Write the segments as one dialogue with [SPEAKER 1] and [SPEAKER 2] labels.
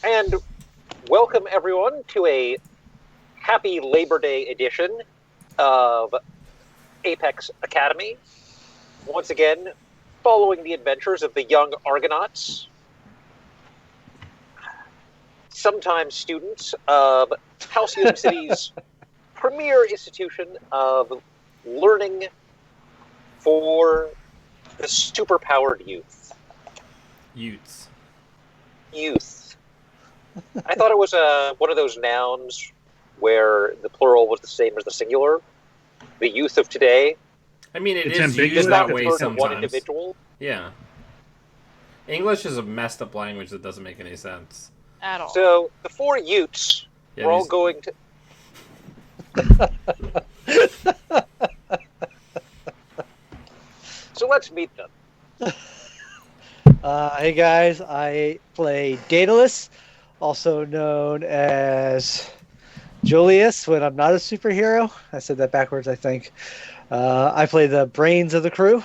[SPEAKER 1] And welcome everyone to a happy Labor Day edition of Apex Academy. Once again, following the adventures of the young Argonauts, sometimes students of Halcyon City's premier institution of learning for the superpowered youth.
[SPEAKER 2] Youths.
[SPEAKER 1] Youth. I thought it was one of those nouns where the plural was the same as the singular. The youth of today.
[SPEAKER 2] I mean, it's
[SPEAKER 3] ambiguous
[SPEAKER 2] used that way
[SPEAKER 1] refer to
[SPEAKER 2] sometimes.
[SPEAKER 1] one individual.
[SPEAKER 2] Yeah. English is a messed up language that doesn't make any sense.
[SPEAKER 4] At all.
[SPEAKER 1] So the four youths
[SPEAKER 2] Yeah,
[SPEAKER 1] we're all
[SPEAKER 2] these-
[SPEAKER 1] going to. So let's meet them.
[SPEAKER 5] Hey guys, I play Daedalus, also known as Julius when I'm not a superhero. I said that backwards, I think. I play the brains of the crew.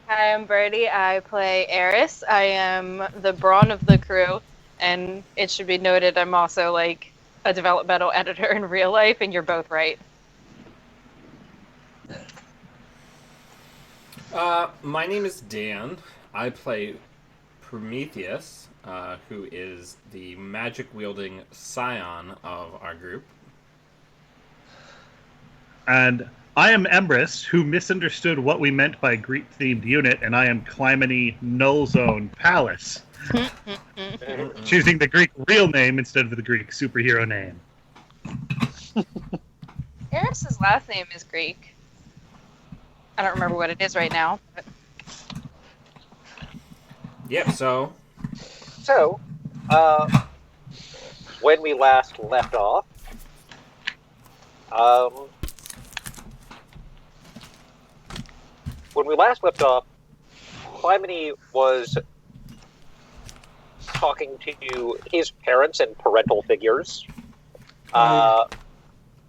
[SPEAKER 4] Hi, I'm Birdie. I play Eris. I am the brawn of the crew, and it should be noted I'm also like a developmental editor in real life, and you're both right.
[SPEAKER 2] My name is Dan. I play Prometheus, who is the magic-wielding scion of our group.
[SPEAKER 3] And I am Emrys, who misunderstood what we meant by Greek-themed unit, and I am Clymene Nullzone Palace, choosing the Greek real name instead of the Greek superhero name.
[SPEAKER 4] Eris's last name is Greek. I don't remember what it is right now. But...
[SPEAKER 2] Yep, so...
[SPEAKER 1] So, when we last left off, Clymene was talking to his parents and parental figures.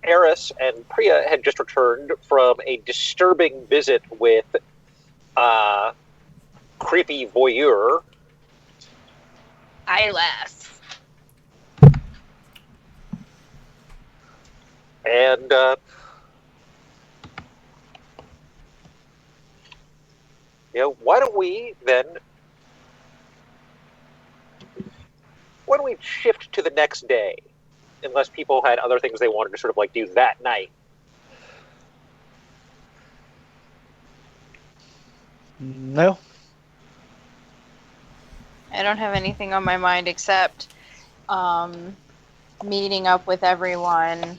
[SPEAKER 1] Eris and Priya had just returned from a disturbing visit with creepy voyeur.
[SPEAKER 4] Eyelash.
[SPEAKER 1] And why don't we shift to the next day? Unless people had other things they wanted to sort of like do that night.
[SPEAKER 5] No.
[SPEAKER 4] I don't have anything on my mind except meeting up with everyone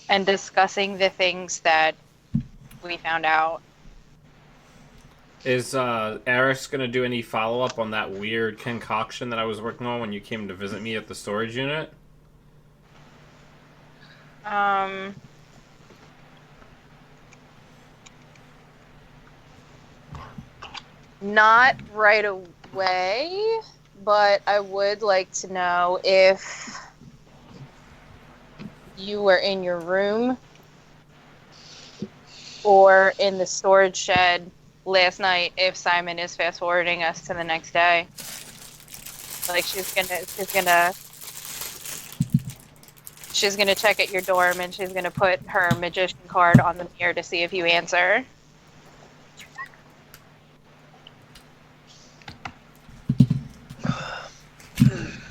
[SPEAKER 4] and discussing the things that we found out.
[SPEAKER 2] Is Eris going to do any follow-up on that weird concoction that I was working on when you came to visit me at the storage unit?
[SPEAKER 4] Not right away, but I would like to know if you were in your room or in the storage shed last night if Simon is fast forwarding us to the next day. Like she's gonna check at your dorm and she's gonna put her magician card on the mirror to see if you answer.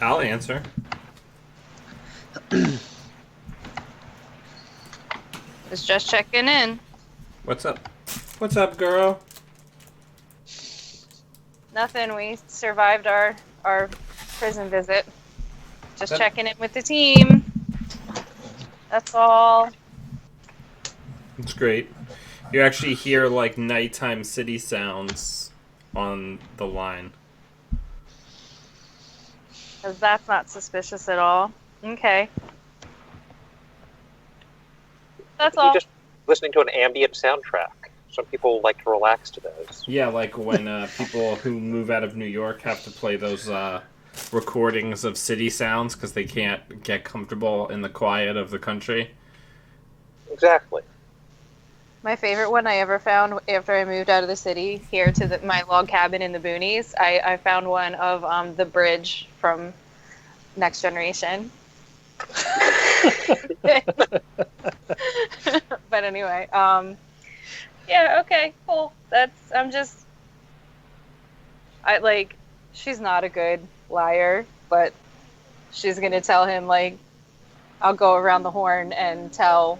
[SPEAKER 2] I'll answer.
[SPEAKER 4] Was just checking in.
[SPEAKER 2] What's up? What's up, girl?
[SPEAKER 4] Nothing. We survived our prison visit. Just checking in with the team. That's all.
[SPEAKER 2] It's great. You actually hear like nighttime city sounds on the line.
[SPEAKER 4] 'Cause that's not suspicious at all. Okay. That's all.
[SPEAKER 1] You're just listening to an ambient soundtrack. Some people like to relax to those.
[SPEAKER 2] Yeah, like when people who move out of New York have to play those recordings of city sounds because they can't get comfortable in the quiet of the country.
[SPEAKER 1] Exactly.
[SPEAKER 4] My favorite one I ever found after I moved out of the city here to my log cabin in the boonies. I found one of the bridge from Next Generation. But anyway, yeah, okay, cool. I like, she's not a good liar, but she's gonna tell him, like, I'll go around the horn and tell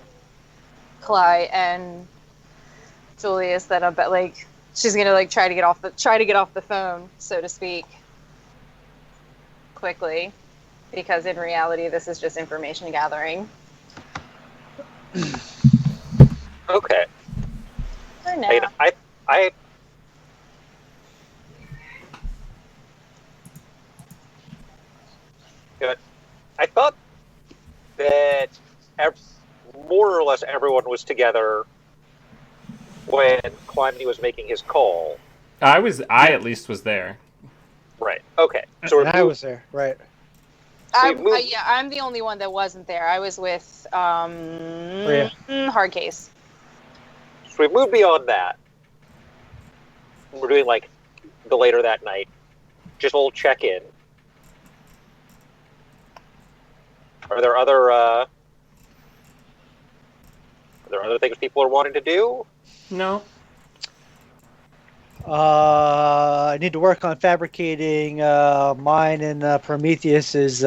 [SPEAKER 4] Cly and Julius that I'm, like, she's gonna like try to get off the phone, so to speak, quickly, because in reality, this is just information gathering.
[SPEAKER 1] Okay.
[SPEAKER 4] For now.
[SPEAKER 1] I thought that more or less everyone was together when Calamity was making his call.
[SPEAKER 2] I at least was there.
[SPEAKER 1] Right. Okay. So
[SPEAKER 5] And I was there, right?
[SPEAKER 4] Yeah, I'm the only one that wasn't there. I was with Hardcase.
[SPEAKER 1] So we've moved beyond that. We're doing like the later that night. Just a little check-in. Are there other things people are wanting to do?
[SPEAKER 2] No.
[SPEAKER 5] I need to work on fabricating mine and Prometheus's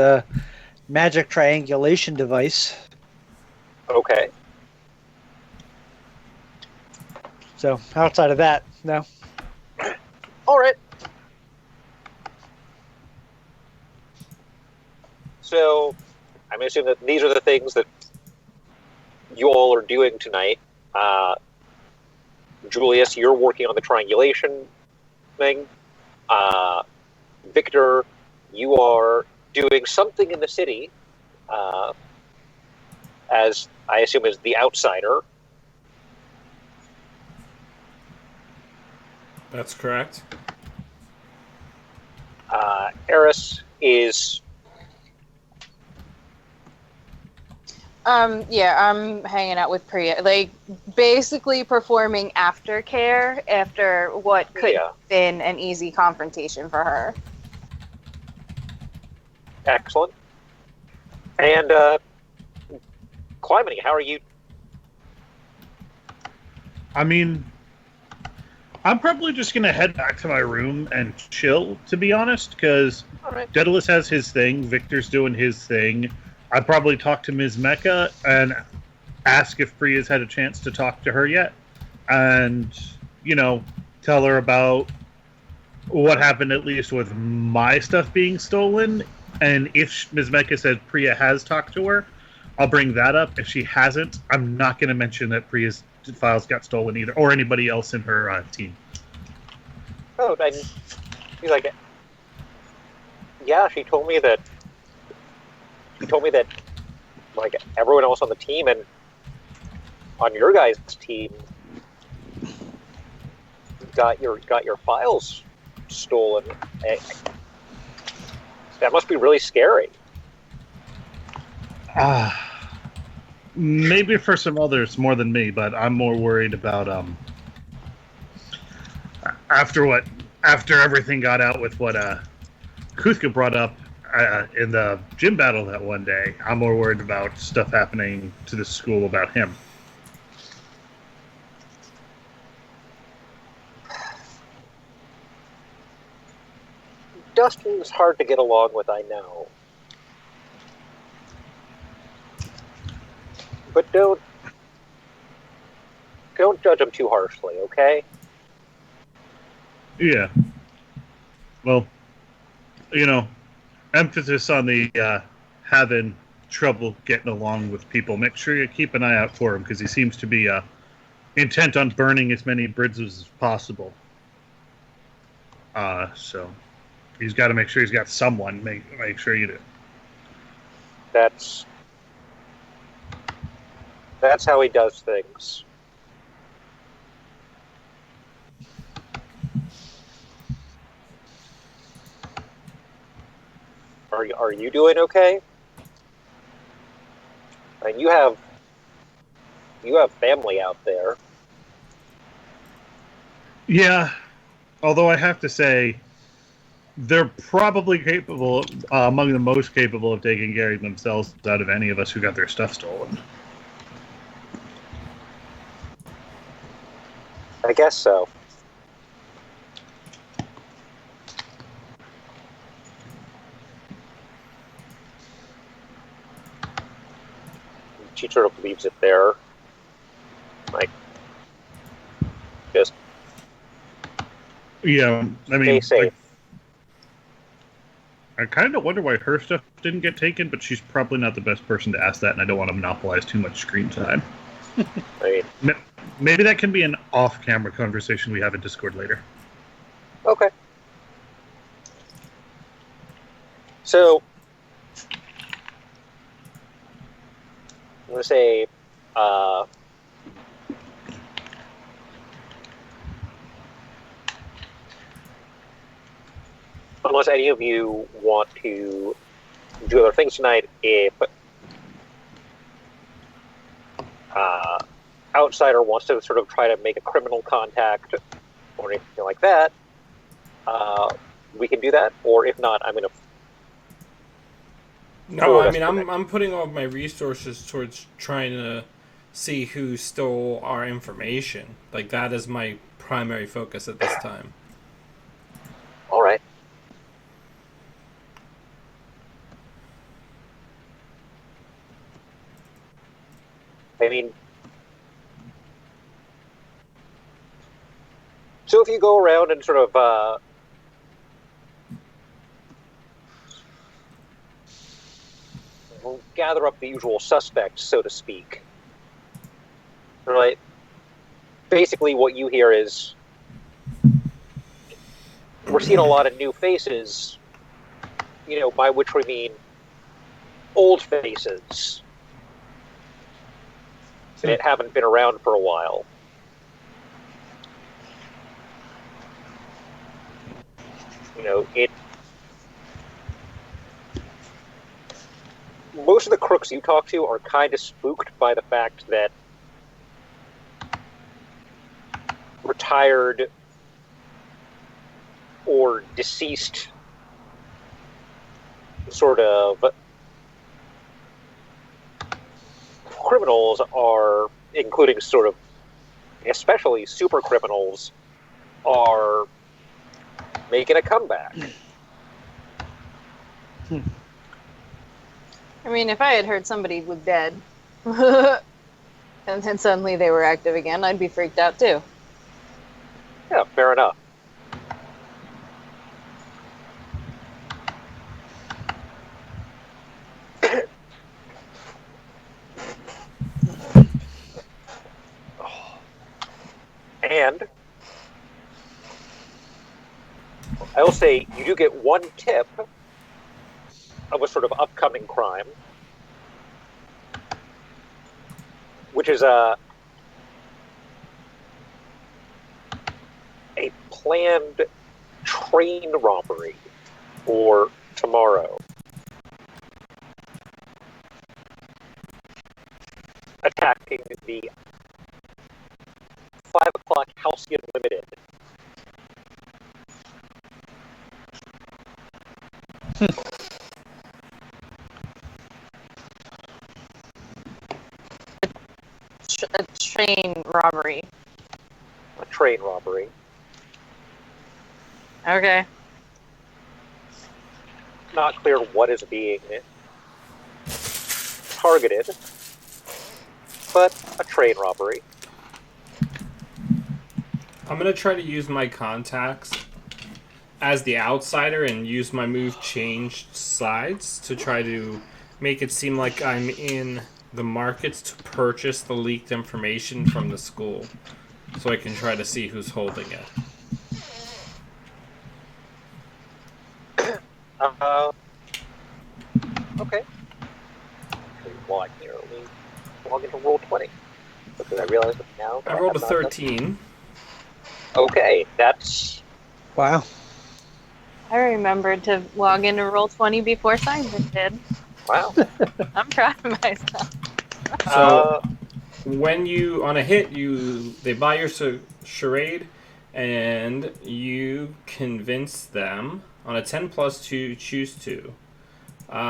[SPEAKER 5] magic triangulation device.
[SPEAKER 1] Okay.
[SPEAKER 5] So outside of that, no.
[SPEAKER 1] All right. So I'm going to assume that these are the things that you all are doing tonight. Julius, you're working on the triangulation thing. Victor, you are doing something in the city, as I assume is the outsider.
[SPEAKER 2] That's correct.
[SPEAKER 1] Eris is...
[SPEAKER 4] Yeah, I'm hanging out with Priya, like basically performing aftercare after what could have been an easy confrontation for her.
[SPEAKER 1] Excellent. And Calamity, how are you?
[SPEAKER 3] I mean, I'm probably just going to head back to my room and chill, to be honest, because
[SPEAKER 1] Right.
[SPEAKER 3] Daedalus has his thing, Victor's doing his thing. I'd probably talk to Ms. Mecca and ask if Priya's had a chance to talk to her yet. And, tell her about what happened at least with my stuff being stolen. And if Ms. Mecca said Priya has talked to her, I'll bring that up. If she hasn't, I'm not going to mention that Priya's files got stolen either, or anybody else in her team.
[SPEAKER 1] Oh, and he's like, yeah, she told me that, like, everyone else on the team and on your guys' team got your files stolen. That must be really scary.
[SPEAKER 3] Maybe for some others more than me, but I'm more worried about after everything got out with what Kuthka brought up in the gym battle that one day. I'm more worried about stuff happening to the school about him.
[SPEAKER 1] Dustin's hard to get along with, I know. But don't judge him too harshly, okay?
[SPEAKER 3] Yeah. Well, emphasis on the having trouble getting along with people. Make sure you keep an eye out for him, because he seems to be intent on burning as many bridges as possible. So he's got to make sure he's got someone. Make sure you do.
[SPEAKER 1] That's how he does things. Are you doing okay? And you have family out there.
[SPEAKER 3] Yeah, although I have to say, they're probably capable, among the most capable of taking care of themselves out of any of us who got their stuff stolen.
[SPEAKER 1] I guess so. She sort of leaves it there. Like, just
[SPEAKER 3] Yeah, I
[SPEAKER 1] stay
[SPEAKER 3] mean,
[SPEAKER 1] safe.
[SPEAKER 3] I kind of wonder why her stuff didn't get taken, but she's probably not the best person to ask that, and I don't want to monopolize too much screen time.
[SPEAKER 1] I mean,
[SPEAKER 3] Maybe that can be an off-camera conversation we have in Discord later.
[SPEAKER 1] okay. So, I'm going to say, unless any of you want to do other things tonight, if outsider wants to sort of try to make a criminal contact or anything like that, we can do that. Or if not, I'm going to.
[SPEAKER 2] No, I mean, I'm putting all of my resources towards trying to see who stole our information. Like, that is my primary focus at this time.
[SPEAKER 1] All right. I mean, so if you go around and sort of gather up the usual suspects, so to speak, right? Basically, what you hear is we're seeing a lot of new faces, by which we mean old faces that haven't been around for a while. Most of the crooks you talk to are kind of spooked by the fact that retired or deceased sort of criminals are, including sort of especially super criminals, are making a comeback.
[SPEAKER 4] I mean, if I had heard somebody was dead, and then suddenly they were active again, I'd be freaked out too.
[SPEAKER 1] Yeah, fair enough. And I will say you do get one tip of a sort of upcoming crime, which is a planned train robbery for tomorrow. Attacking the 5 o'clock Halcyon Limited.
[SPEAKER 4] A train robbery.
[SPEAKER 1] A train robbery.
[SPEAKER 4] Okay.
[SPEAKER 1] Not clear what is being targeted, but a train robbery.
[SPEAKER 2] I'm going to try to use my contacts as the outsider and use my move changed sides to try to make it seem like I'm in the markets to purchase the leaked information from the school, so I can try to see who's holding it.
[SPEAKER 1] Okay. Log here. Let me log into Roll20. Because I realized it now.
[SPEAKER 2] I rolled a 13.
[SPEAKER 1] Okay, that's...
[SPEAKER 5] Wow.
[SPEAKER 4] I remembered to log into Roll20 before Simon did.
[SPEAKER 1] Wow.
[SPEAKER 4] I'm proud of myself.
[SPEAKER 2] So when you on a hit, they buy your charade, and you convince them on a 10 plus 2, choose 2.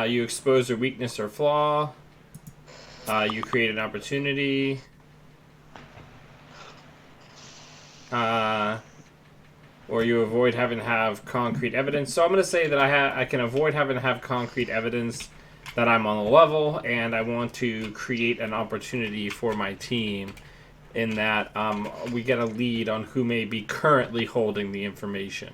[SPEAKER 2] You expose a weakness or flaw. You create an opportunity. Or you avoid having to have concrete evidence. So I'm going to say that I can avoid having to have concrete evidence that I'm on the level, and I want to create an opportunity for my team in that we get a lead on who may be currently holding the information.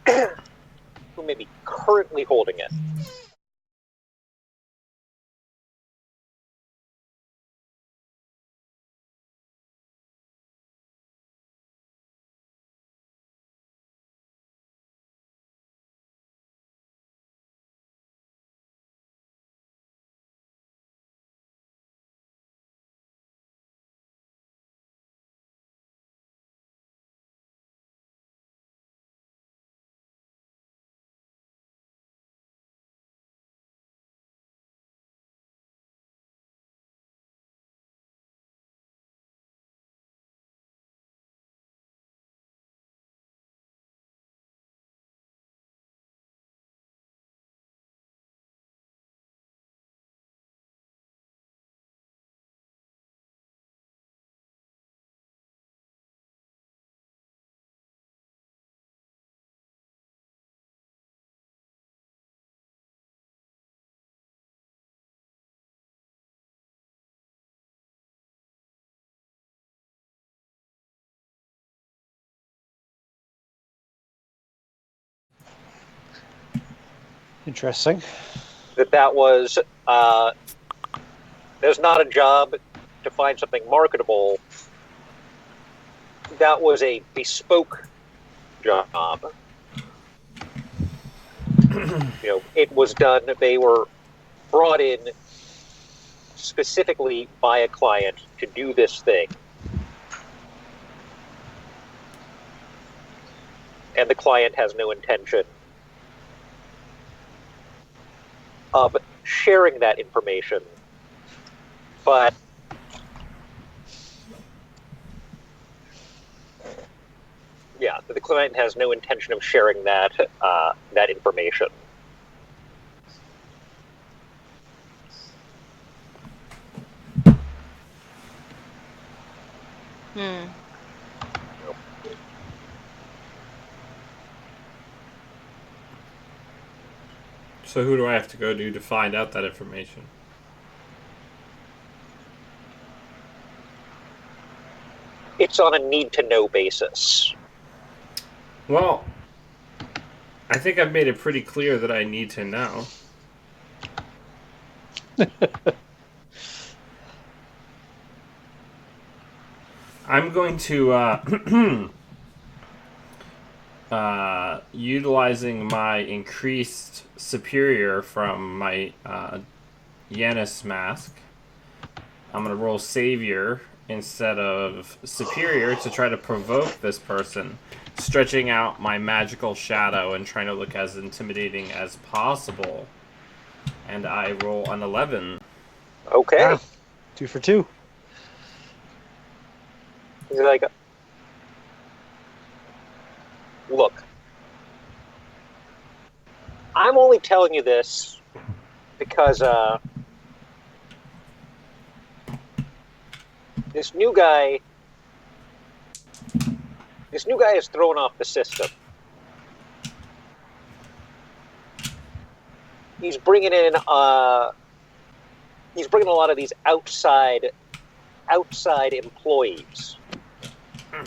[SPEAKER 1] Who may be currently holding it.
[SPEAKER 5] Interesting.
[SPEAKER 1] That was there's not a job to find something marketable. That was a bespoke job. It was done. They were brought in specifically by a client to do this thing. And the client has no intention of sharing that information. But yeah, the client has no intention of sharing that that information.
[SPEAKER 2] So who do I have to go to find out that information?
[SPEAKER 1] It's on a need-to-know basis.
[SPEAKER 2] Well, I think I've made it pretty clear that I need to know. I'm going to, utilizing my increased superior from my Yanis mask, I'm going to roll Savior instead of Superior to try to provoke this person, stretching out my magical shadow and trying to look as intimidating as possible. And I roll an 11.
[SPEAKER 1] Okay.
[SPEAKER 5] Wow. 2 for 2.
[SPEAKER 1] He's like, look, I'm only telling you this because this new guy is thrown off the system. He's bringing in a lot of these outside employees.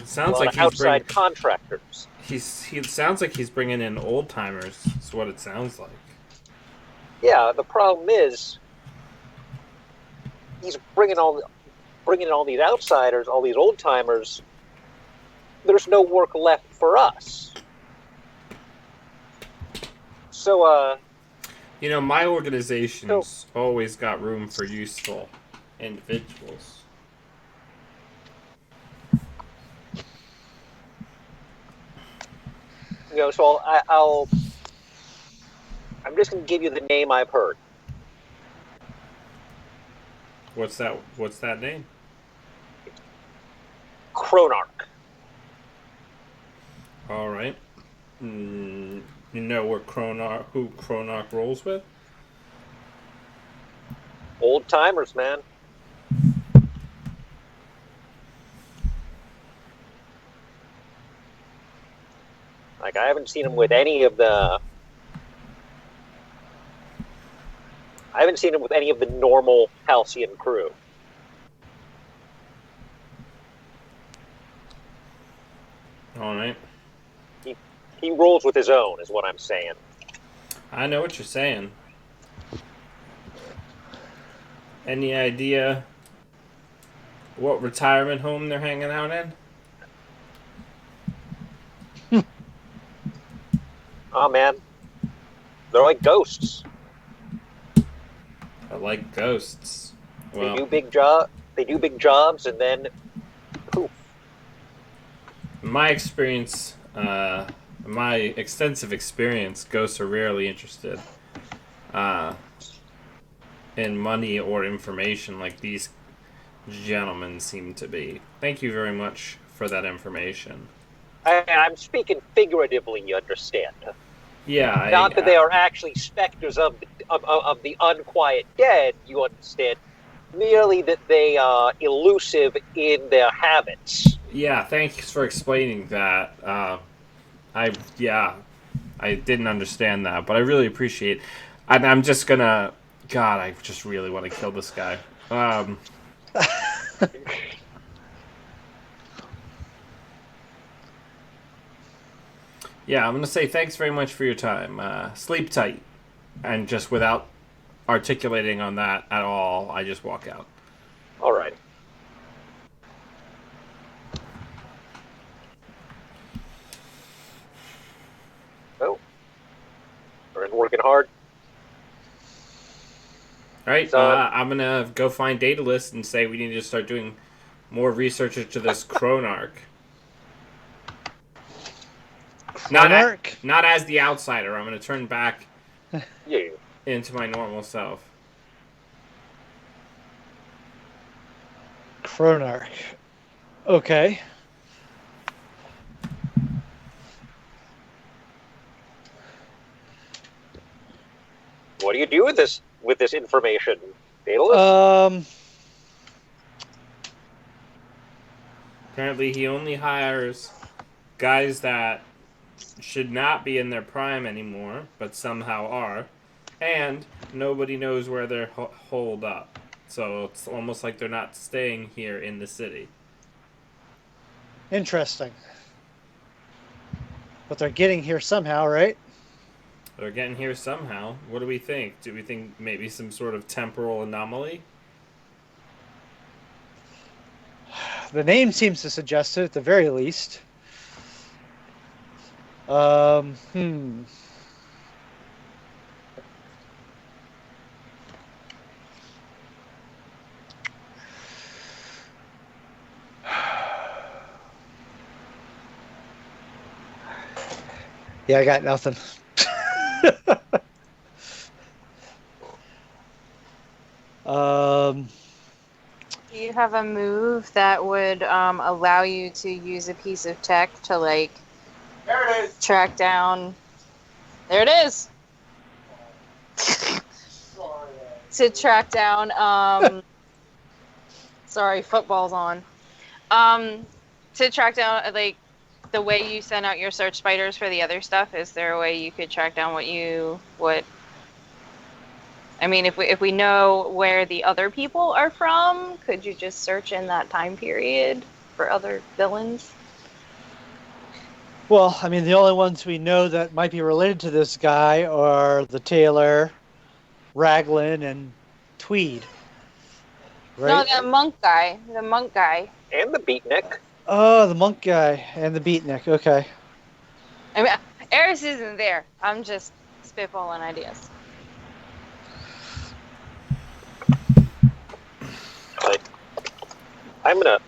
[SPEAKER 2] Sounds like he's
[SPEAKER 1] outside contractors.
[SPEAKER 2] He sounds like he's bringing in old timers. That's what it sounds like.
[SPEAKER 1] Yeah, the problem is he's bringing in all these outsiders, all these old timers. There's no work left for us. So,
[SPEAKER 2] my organization's always got room for useful individuals.
[SPEAKER 1] So I'm just going to give you the name I've heard.
[SPEAKER 2] What's that name?
[SPEAKER 1] It's Chronarch.
[SPEAKER 2] All right. You know who Chronarch rolls with?
[SPEAKER 1] Old timers, man. Like, I haven't seen him with any of the... I haven't seen him with any of the normal Halcyon crew.
[SPEAKER 2] All right.
[SPEAKER 1] He rolls with his own, is what I'm saying.
[SPEAKER 2] I know what you're saying. Any idea what retirement home they're hanging out in?
[SPEAKER 1] Oh, man. They're like ghosts.
[SPEAKER 2] I like ghosts. Well,
[SPEAKER 1] They do big jobs, and then poof.
[SPEAKER 2] in my experience, my extensive experience, ghosts are rarely interested in money or information like these gentlemen seem to be. Thank you very much for that information.
[SPEAKER 1] I'm speaking figuratively, you understand.
[SPEAKER 2] Yeah,
[SPEAKER 1] Not that they are actually specters of the unquiet dead, you understand. Merely that they are elusive in their habits.
[SPEAKER 2] Yeah, thanks for explaining that. I didn't understand that, but I really appreciate. And I'm just gonna. God, I just really want to kill this guy. Yeah, I'm gonna say thanks very much for your time. Sleep tight, and just without articulating on that at all, I just walk out.
[SPEAKER 1] All right. Oh, we're working hard.
[SPEAKER 2] All right,
[SPEAKER 1] So-
[SPEAKER 2] I'm gonna go find Daedalus and say we need to start doing more research into this Chronarch.
[SPEAKER 5] Chronarch?
[SPEAKER 2] Not as the outsider. I'm gonna turn back
[SPEAKER 1] Yeah.
[SPEAKER 2] into my normal self.
[SPEAKER 5] Chronarch. Okay.
[SPEAKER 1] What do you do with this information, Daedalus?
[SPEAKER 2] Apparently, he only hires guys that should not be in their prime anymore, but somehow are, and nobody knows where they're holed up. So it's almost like they're not staying here in the city.
[SPEAKER 5] Interesting. But they're getting here somehow, right?
[SPEAKER 2] They're getting here somehow. What do we think? Do we think maybe some sort of temporal anomaly?
[SPEAKER 5] The name seems to suggest it at the very least. Yeah, I got nothing.
[SPEAKER 4] Do you have a move that would allow you to use a piece of tech to like track down? There it is. To track down. Sorry, football's on. To track down like the way you send out your search spiders for the other stuff. Is there a way you could track down what? I mean, if we know where the other people are from, could you just search in that time period for other villains?
[SPEAKER 5] Well, I mean, the only ones we know that might be related to this guy are the Tailor, Raglan, and Tweed. Right?
[SPEAKER 4] No, the monk guy. The monk guy.
[SPEAKER 1] And the beatnik.
[SPEAKER 5] Oh, the monk guy and the beatnik. Okay.
[SPEAKER 4] I mean, Eris isn't there. I'm just spitballing ideas.
[SPEAKER 1] Like, I'm gonna.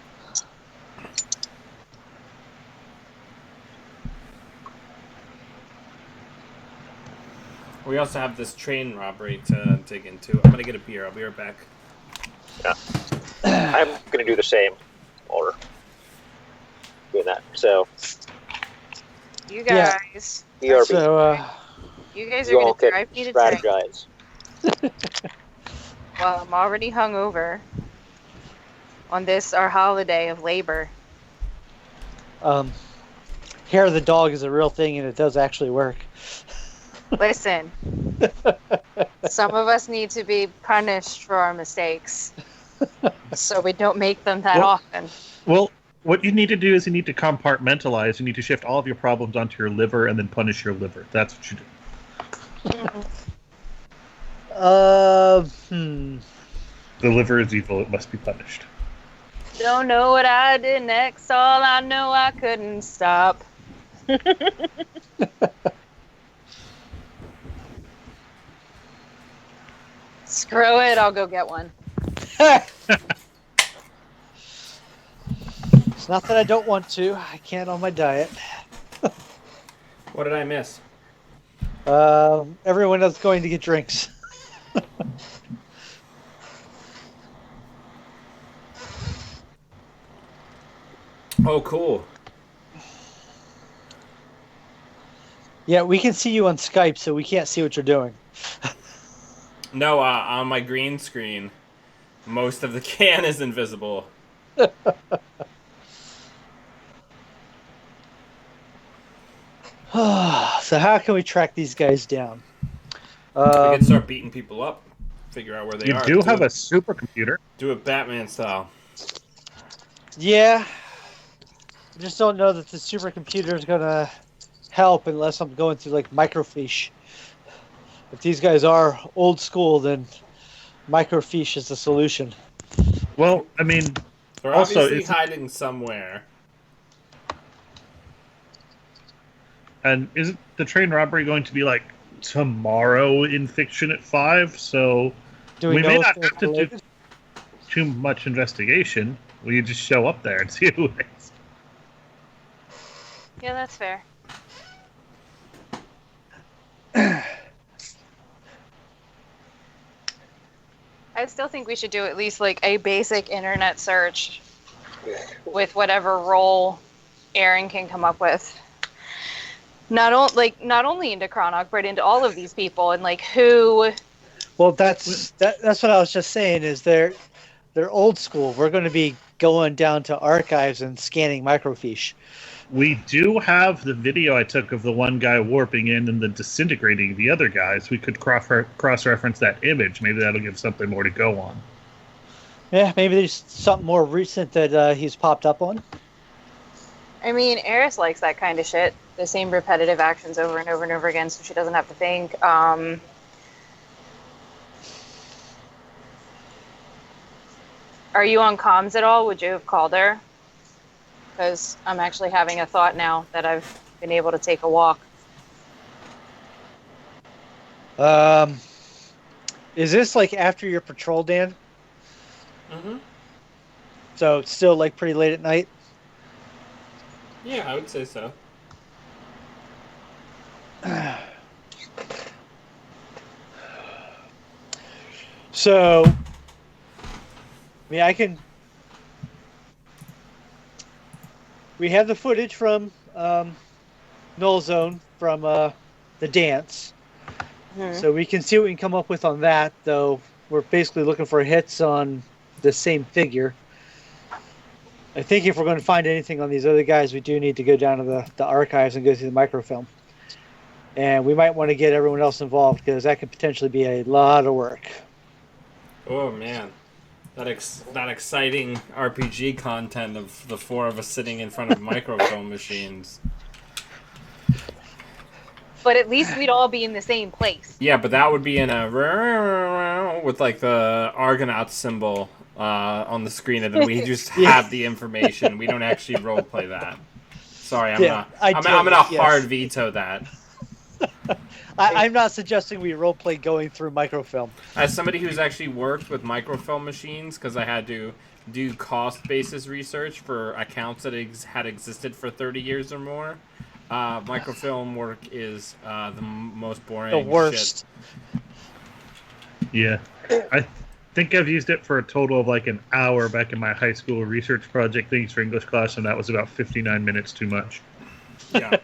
[SPEAKER 2] We also have this train robbery to dig into. I'm gonna get a beer. I'll be right back.
[SPEAKER 1] Yeah. I'm gonna do the same. Or doing that. So
[SPEAKER 4] You
[SPEAKER 5] Yeah.
[SPEAKER 4] guys,
[SPEAKER 1] BRB,
[SPEAKER 5] So,
[SPEAKER 4] you guys are
[SPEAKER 1] you
[SPEAKER 4] gonna
[SPEAKER 1] all can
[SPEAKER 4] drive me to tank
[SPEAKER 1] strategize.
[SPEAKER 4] while I'm already hungover on this our holiday of labor.
[SPEAKER 5] hair of the dog is a real thing, and it does actually work.
[SPEAKER 4] Listen, some of us need to be punished for our mistakes, so we don't make them that
[SPEAKER 3] Well-
[SPEAKER 4] often.
[SPEAKER 3] Well, what you need to do is you need to compartmentalize. You need to shift all of your problems onto your liver and then punish your liver. That's what you do. The liver is evil. It must be punished.
[SPEAKER 4] Don't know what I did next. All I know, I couldn't stop. Screw it, I'll go get one.
[SPEAKER 5] It's not that I don't want to. I can't on my diet.
[SPEAKER 2] What did I miss?
[SPEAKER 5] Everyone else going to get drinks.
[SPEAKER 2] Oh, cool.
[SPEAKER 5] Yeah, we can see you on Skype, so we can't see what you're doing.
[SPEAKER 2] No, on my green screen, most of the can is invisible.
[SPEAKER 5] So how can we track these guys down?
[SPEAKER 2] We can start beating people up, figure out where they
[SPEAKER 3] You
[SPEAKER 2] are.
[SPEAKER 3] do have a supercomputer.
[SPEAKER 2] Do it Batman style.
[SPEAKER 5] Yeah. I just don't know that the supercomputer is gonna help unless I'm going through like microfiche. If these guys are old school, then microfiche is the solution.
[SPEAKER 3] Well, I mean,
[SPEAKER 2] They're
[SPEAKER 3] Also,
[SPEAKER 2] obviously
[SPEAKER 3] it's-
[SPEAKER 2] hiding somewhere.
[SPEAKER 3] and isn't the train robbery going to be like tomorrow in Fiction at 5? So
[SPEAKER 5] Do we,
[SPEAKER 3] we
[SPEAKER 5] know
[SPEAKER 3] may
[SPEAKER 5] if
[SPEAKER 3] not
[SPEAKER 5] they're
[SPEAKER 3] have to do
[SPEAKER 5] related?
[SPEAKER 3] too much investigation. We just show up there and see who it is.
[SPEAKER 4] Yeah, that's fair. I still think we should do at least like a basic internet search with whatever role Aaron can come up with. Not only into Chronok, but into all of these people and like who.
[SPEAKER 5] Well, that's what I was just saying. Is they're old school. We're going to be going down to archives and scanning microfiche.
[SPEAKER 3] We do have the video I took of the one guy warping in and then disintegrating the other guys. We could cross-reference that image. Maybe that'll give something more to go on.
[SPEAKER 5] Yeah, maybe there's something more recent that he's popped up on.
[SPEAKER 4] I mean, Eris likes that kind of shit. The same repetitive actions over and over and over again, so she doesn't have to think. Are you on comms at all? Would you have called her? Because I'm actually having a thought now that I've been able to take a walk.
[SPEAKER 5] Is this like after your patrol, Dan?
[SPEAKER 2] Mm-hmm.
[SPEAKER 5] So it's still like pretty late at night?
[SPEAKER 2] Yeah, I would say so.
[SPEAKER 5] So, I mean, we have the footage from Null Zone from the dance. So we can see what we can come up with on that, though we're basically looking for hits on the same figure. I think if we're going to find anything on these other guys, we do need to go down to the archives and go through the microfilm. And we might want to get everyone else involved because that could potentially be a lot of work.
[SPEAKER 2] Oh man, that exciting RPG content of the four of us sitting in front of microfilm machines.
[SPEAKER 4] But at least we'd all be in the same place.
[SPEAKER 2] Yeah, but that would be in a with like the Argonaut symbol on the screen, and then we just have the information. We don't actually roleplay that. Sorry, I'm gonna hard veto that.
[SPEAKER 5] I'm not suggesting we roleplay going through microfilm.
[SPEAKER 2] As somebody who's actually worked with microfilm machines, because I had to do cost basis research for accounts that had existed for 30 years or more, microfilm work is the most boring.
[SPEAKER 5] The worst.
[SPEAKER 3] Yeah. think I've used it for a total of like an hour back in my high school research project things for English class, and that was about 59 minutes too much.
[SPEAKER 2] Yeah.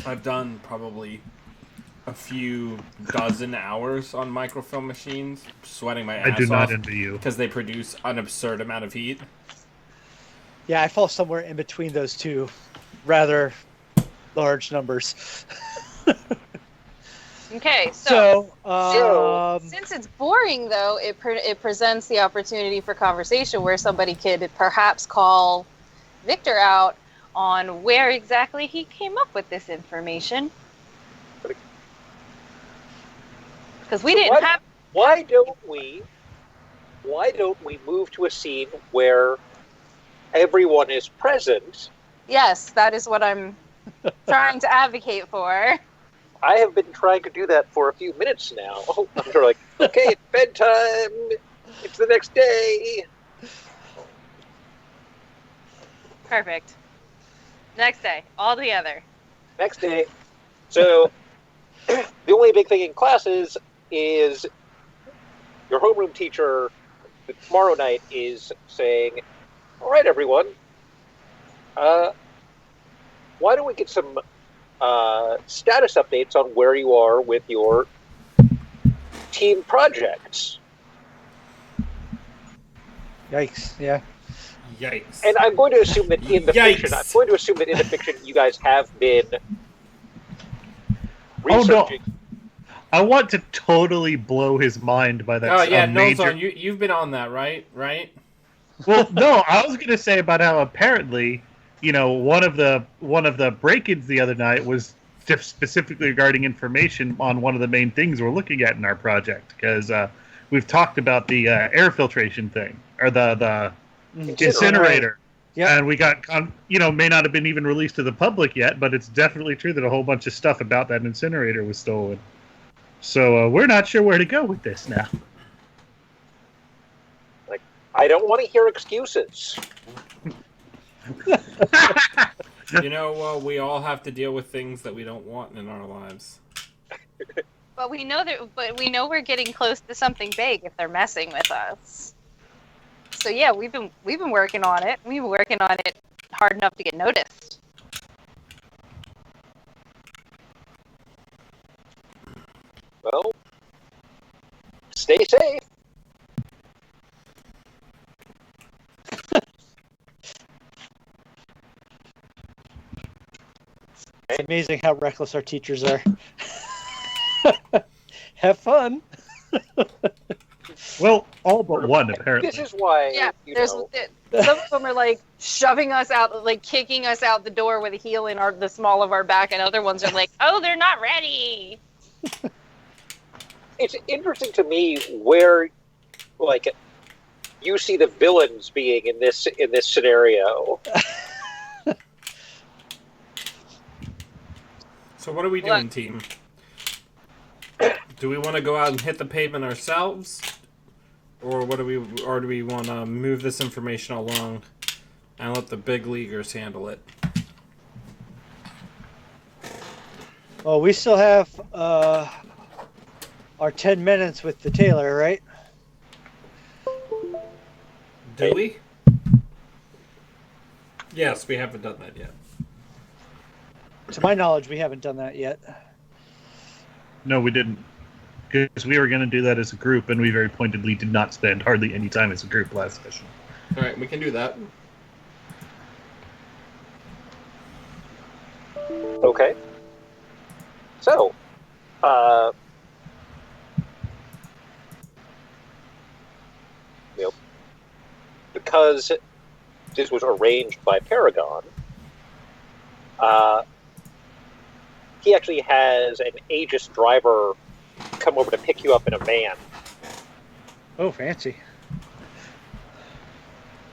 [SPEAKER 2] I've done probably a few dozen hours on microfilm machines, sweating my
[SPEAKER 3] I do
[SPEAKER 2] ass
[SPEAKER 3] not
[SPEAKER 2] off
[SPEAKER 3] envy you.
[SPEAKER 2] because they produce an absurd amount of heat.
[SPEAKER 5] Yeah, I fall somewhere in between those two rather large numbers.
[SPEAKER 4] Okay,
[SPEAKER 5] So,
[SPEAKER 4] since it's boring, though, it presents the opportunity for conversation where somebody could perhaps call Victor out on where exactly he came up with this information. Because we didn't have.
[SPEAKER 1] Why don't we move to a scene where everyone is present?
[SPEAKER 4] Yes, that is what I'm trying to advocate for.
[SPEAKER 1] I have been trying to do that for a few minutes now. I'm sort of like, okay, it's bedtime. It's the next day.
[SPEAKER 4] Perfect. Next day, all together.
[SPEAKER 1] Next day. So, the only big thing in classes is your homeroom teacher tomorrow night is saying, all right, everyone, why don't we get some status updates on where you are with your team projects?
[SPEAKER 5] yikes! Yeah.
[SPEAKER 2] Yikes.
[SPEAKER 1] And I'm going to assume that in the fiction, you guys have been researching.
[SPEAKER 3] Oh, no. I want to totally blow his mind by that.
[SPEAKER 2] Oh yeah,
[SPEAKER 3] major...
[SPEAKER 2] Nozone, you've been on that, right? Right?
[SPEAKER 3] Well, no, I was going to say about how apparently, one of the break-ins the other night was just specifically regarding information on one of the main things we're looking at in our project, because we've talked about the air filtration thing or the incinerator.
[SPEAKER 5] Yeah.
[SPEAKER 3] And we got, may not have been even released to the public yet, but it's definitely true that a whole bunch of stuff about that incinerator was stolen. So we're not sure where to go with this now.
[SPEAKER 1] Like, I don't want to hear excuses.
[SPEAKER 2] We all have to deal with things that we don't want in our lives.
[SPEAKER 4] But we know we're getting close to something big if they're messing with us. So yeah, we've been working on it. We've been working on it hard enough to get noticed.
[SPEAKER 1] Well, stay safe.
[SPEAKER 5] It's amazing how reckless our teachers are. Have fun.
[SPEAKER 3] Well, all but one, apparently.
[SPEAKER 1] This is why,
[SPEAKER 4] some of them are like shoving us out, like kicking us out the door with a heel in the small of our back, and other ones are like, oh, they're not ready.
[SPEAKER 1] It's interesting to me where, like, you see the villains being in this scenario.
[SPEAKER 2] So what are we doing, team? Do we want to go out and hit the pavement ourselves, or do we want to move this information along and let the big leaguers handle it?
[SPEAKER 5] Well, we still have our 10 minutes with the Tailor, right?
[SPEAKER 2] Do we? Yes, we haven't done that yet.
[SPEAKER 5] To my knowledge, we haven't done that yet.
[SPEAKER 3] No, we didn't. Because we were going to do that as a group, and we very pointedly did not spend hardly any time as a group last session.
[SPEAKER 2] All right, we can do that.
[SPEAKER 1] Okay. So, because this was arranged by Paragon, he actually has an Aegis driver come over to pick you up in a van.
[SPEAKER 5] Oh, fancy.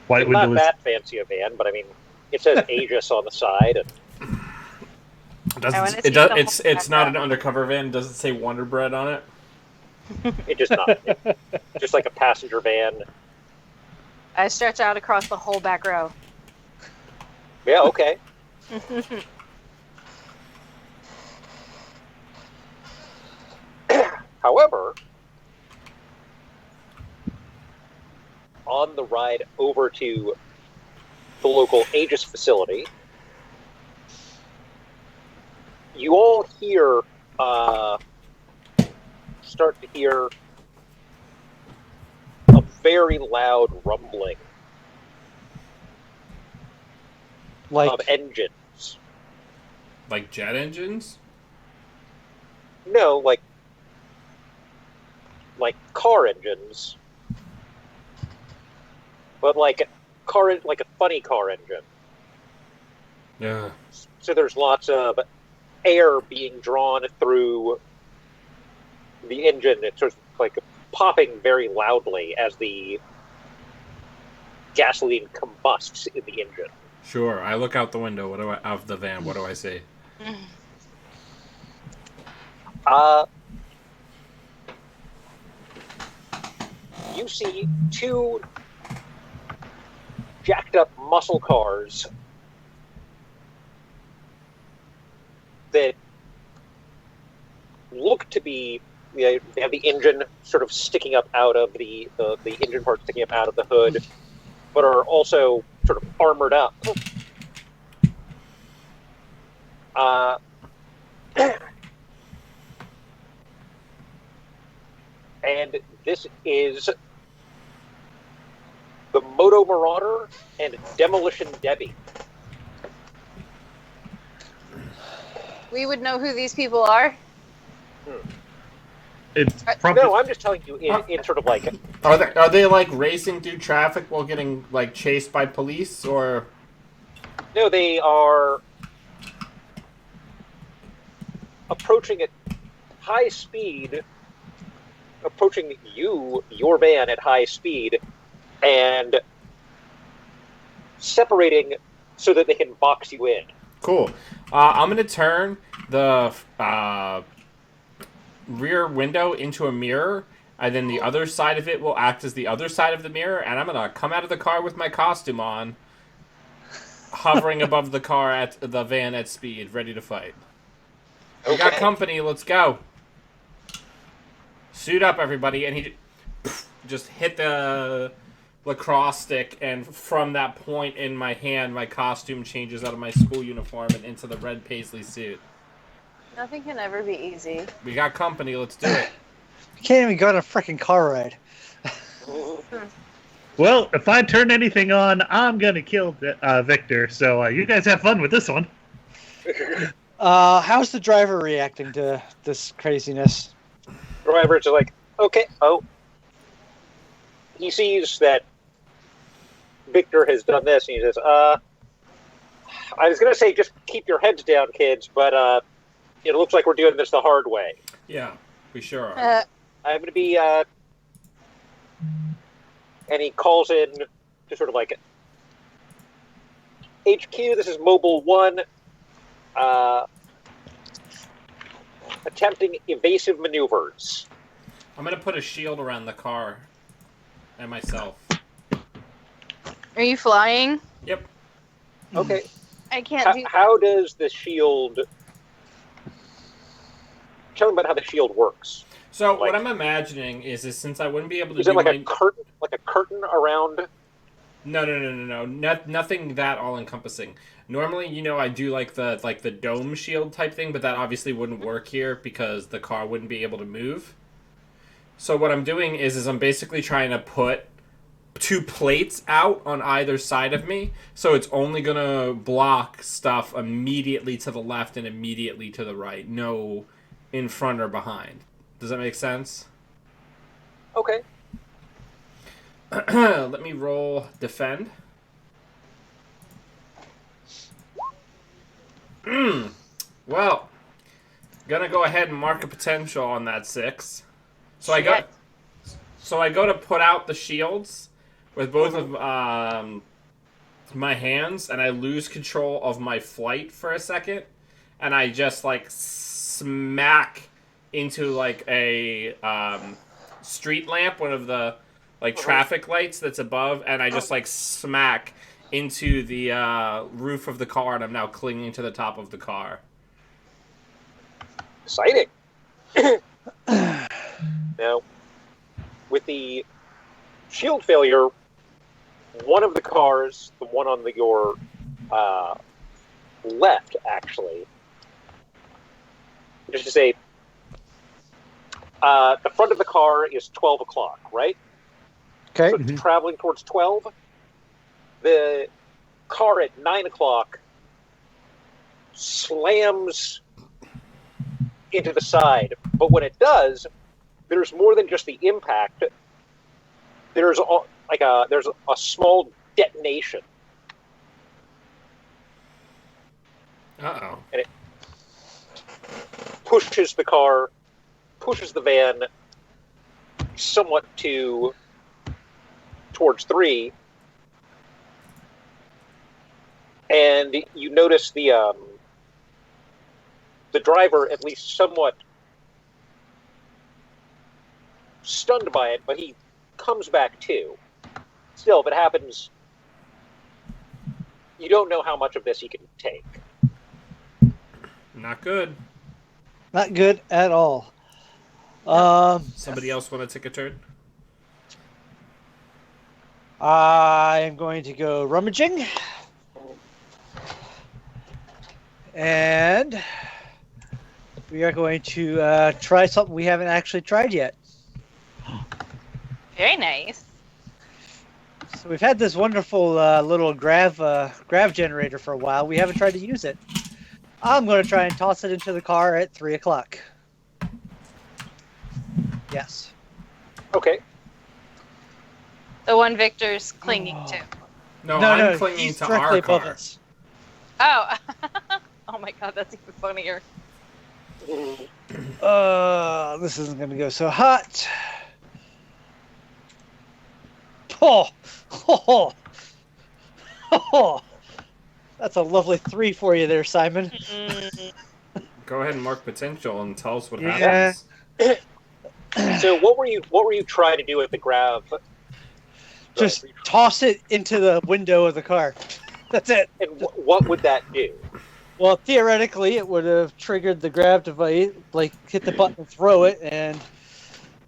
[SPEAKER 3] White
[SPEAKER 1] It's not
[SPEAKER 3] window
[SPEAKER 1] that fancy a van, but I mean, it says Aegis on the side. And
[SPEAKER 2] It's not an undercover van. Does it say Wonder Bread on it?
[SPEAKER 1] it does not. Just like a passenger van.
[SPEAKER 4] I stretch out across the whole back row.
[SPEAKER 1] Yeah, okay. However, on the ride over to the local Aegis facility, you all start to hear a very loud rumbling
[SPEAKER 5] Like,
[SPEAKER 1] of engines.
[SPEAKER 2] Like jet engines?
[SPEAKER 1] No, like car engines, but like a funny car engine.
[SPEAKER 2] Yeah.
[SPEAKER 1] So there's lots of air being drawn through the engine. It's sort of like popping very loudly as the gasoline combusts in the engine.
[SPEAKER 2] Sure. I look out the window. Of the van? What do I see?
[SPEAKER 1] You see two jacked up muscle cars that look to be, they have the engine sort of sticking up out of the engine part sticking up out of the hood, but are also sort of armored up. And this is the Moto Marauder and Demolition Debbie.
[SPEAKER 4] We would know who these people are.
[SPEAKER 3] It's probably
[SPEAKER 1] No, I'm just telling you in sort of like...
[SPEAKER 2] Are they like racing through traffic while getting like chased by police, or?
[SPEAKER 1] No, they are approaching at high speed, approaching your van at high speed, and separating so that they can box you in.
[SPEAKER 2] Cool. I'm gonna turn the rear window into a mirror, and then the other side of it will act as the other side of the mirror, and I'm gonna come out of the car with my costume on, hovering above the car at the van at speed, ready to fight. We got company, let's go. Suit up, everybody, and he just hit the lacrosse stick, and from that point in my hand, my costume changes out of my school uniform and into the red paisley suit.
[SPEAKER 4] Nothing can ever be easy.
[SPEAKER 2] We got company, let's do it.
[SPEAKER 5] you can't even go on a freaking car ride.
[SPEAKER 3] well. If I turn anything on, I'm gonna kill Victor. So you guys have fun with this one.
[SPEAKER 5] How's the driver reacting to this craziness?
[SPEAKER 1] Driver's like, okay, he sees that Victor has done this, and he says, I was going to say just keep your heads down, kids, but it looks like we're doing this the hard way.
[SPEAKER 2] Yeah, we sure are.
[SPEAKER 1] I'm going to be, and he calls in to sort of like, HQ, this is Mobile 1, attempting evasive maneuvers.
[SPEAKER 2] I'm gonna put a shield around the car and myself.
[SPEAKER 4] Are you flying?
[SPEAKER 2] Yep.
[SPEAKER 1] Okay.
[SPEAKER 4] I can't do.
[SPEAKER 1] How does the shield... Tell me about how the shield works.
[SPEAKER 2] So what I'm imagining is since I wouldn't be able to
[SPEAKER 1] do like a curtain around?
[SPEAKER 2] No. Nothing that all encompassing. Normally, I do like the dome shield type thing, but that obviously wouldn't work here because the car wouldn't be able to move. So what I'm doing is I'm basically trying to put two plates out on either side of me, so it's only gonna block stuff immediately to the left and immediately to the right. No in front or behind. Does that make sense?
[SPEAKER 1] Okay.
[SPEAKER 2] Let me roll defend. Well, gonna go ahead and mark a potential on that 6. So I go to put out the shields with both of my hands, and I lose control of my flight for a second, and I just smack into a street lamp, one of the traffic lights that's above, and I just smack into the roof of the car, and I'm now clinging to the top of the car.
[SPEAKER 1] Exciting. Now, with the shield failure, one of the cars, the one on your left, actually, just to say, the front of the car is 12 o'clock, right?
[SPEAKER 5] Okay.
[SPEAKER 1] So it's traveling towards 12. The car at 9 o'clock slams into the side, but when it does, there's more than just the impact. There's a small detonation.
[SPEAKER 2] Uh-oh.
[SPEAKER 1] And it pushes the van somewhat towards 3, and you notice the driver, at least somewhat stunned by it, but he comes back too. Still, if it happens, you don't know how much of this he can take.
[SPEAKER 2] Not good.
[SPEAKER 5] Not good at all.
[SPEAKER 2] Somebody else want to take a turn?
[SPEAKER 5] I am going to go rummaging. And we are going to try something we haven't actually tried yet.
[SPEAKER 4] Very nice.
[SPEAKER 5] So we've had this wonderful little grav generator for a while. We haven't tried to use it. I'm going to try and toss it into the car at 3 o'clock. Yes.
[SPEAKER 1] Okay.
[SPEAKER 4] The one Victor's clinging to.
[SPEAKER 2] No, I'm clinging
[SPEAKER 5] he's
[SPEAKER 2] to
[SPEAKER 5] directly
[SPEAKER 2] our
[SPEAKER 5] above
[SPEAKER 2] car.
[SPEAKER 5] us.
[SPEAKER 4] Oh. Oh my god, that's even funnier.
[SPEAKER 5] This isn't going to go so hot. Oh, oh, oh, that's a lovely 3 for you there, Simon.
[SPEAKER 2] Go ahead and mark potential and tell us what
[SPEAKER 5] Yeah.
[SPEAKER 2] happens.
[SPEAKER 1] So what were you trying to do with the grav?
[SPEAKER 5] Just toss it into the window of the car. That's it.
[SPEAKER 1] And what would that do?
[SPEAKER 5] Well, theoretically, it would have triggered the grav device, like hit the button and throw it, and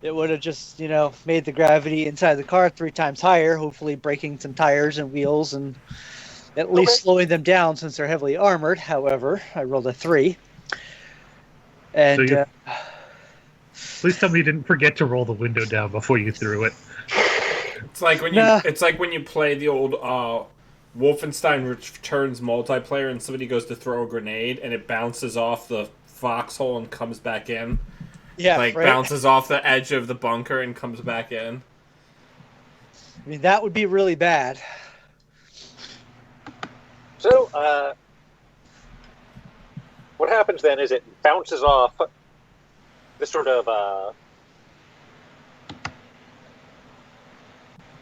[SPEAKER 5] it would have just, made the gravity inside the car 3 times higher, hopefully breaking some tires and wheels and at least slowing them down since they're heavily armored. However, I rolled a 3. And
[SPEAKER 3] So please tell me you didn't forget to roll the window down before you threw it.
[SPEAKER 2] It's like when you play the old Wolfenstein Returns multiplayer and somebody goes to throw a grenade and it bounces off the foxhole and comes back in.
[SPEAKER 5] yeah,
[SPEAKER 2] Like
[SPEAKER 5] right?
[SPEAKER 2] bounces off the edge of the bunker and comes back in.
[SPEAKER 5] I mean, that would be really bad.
[SPEAKER 1] So, what happens then is it bounces off the sort of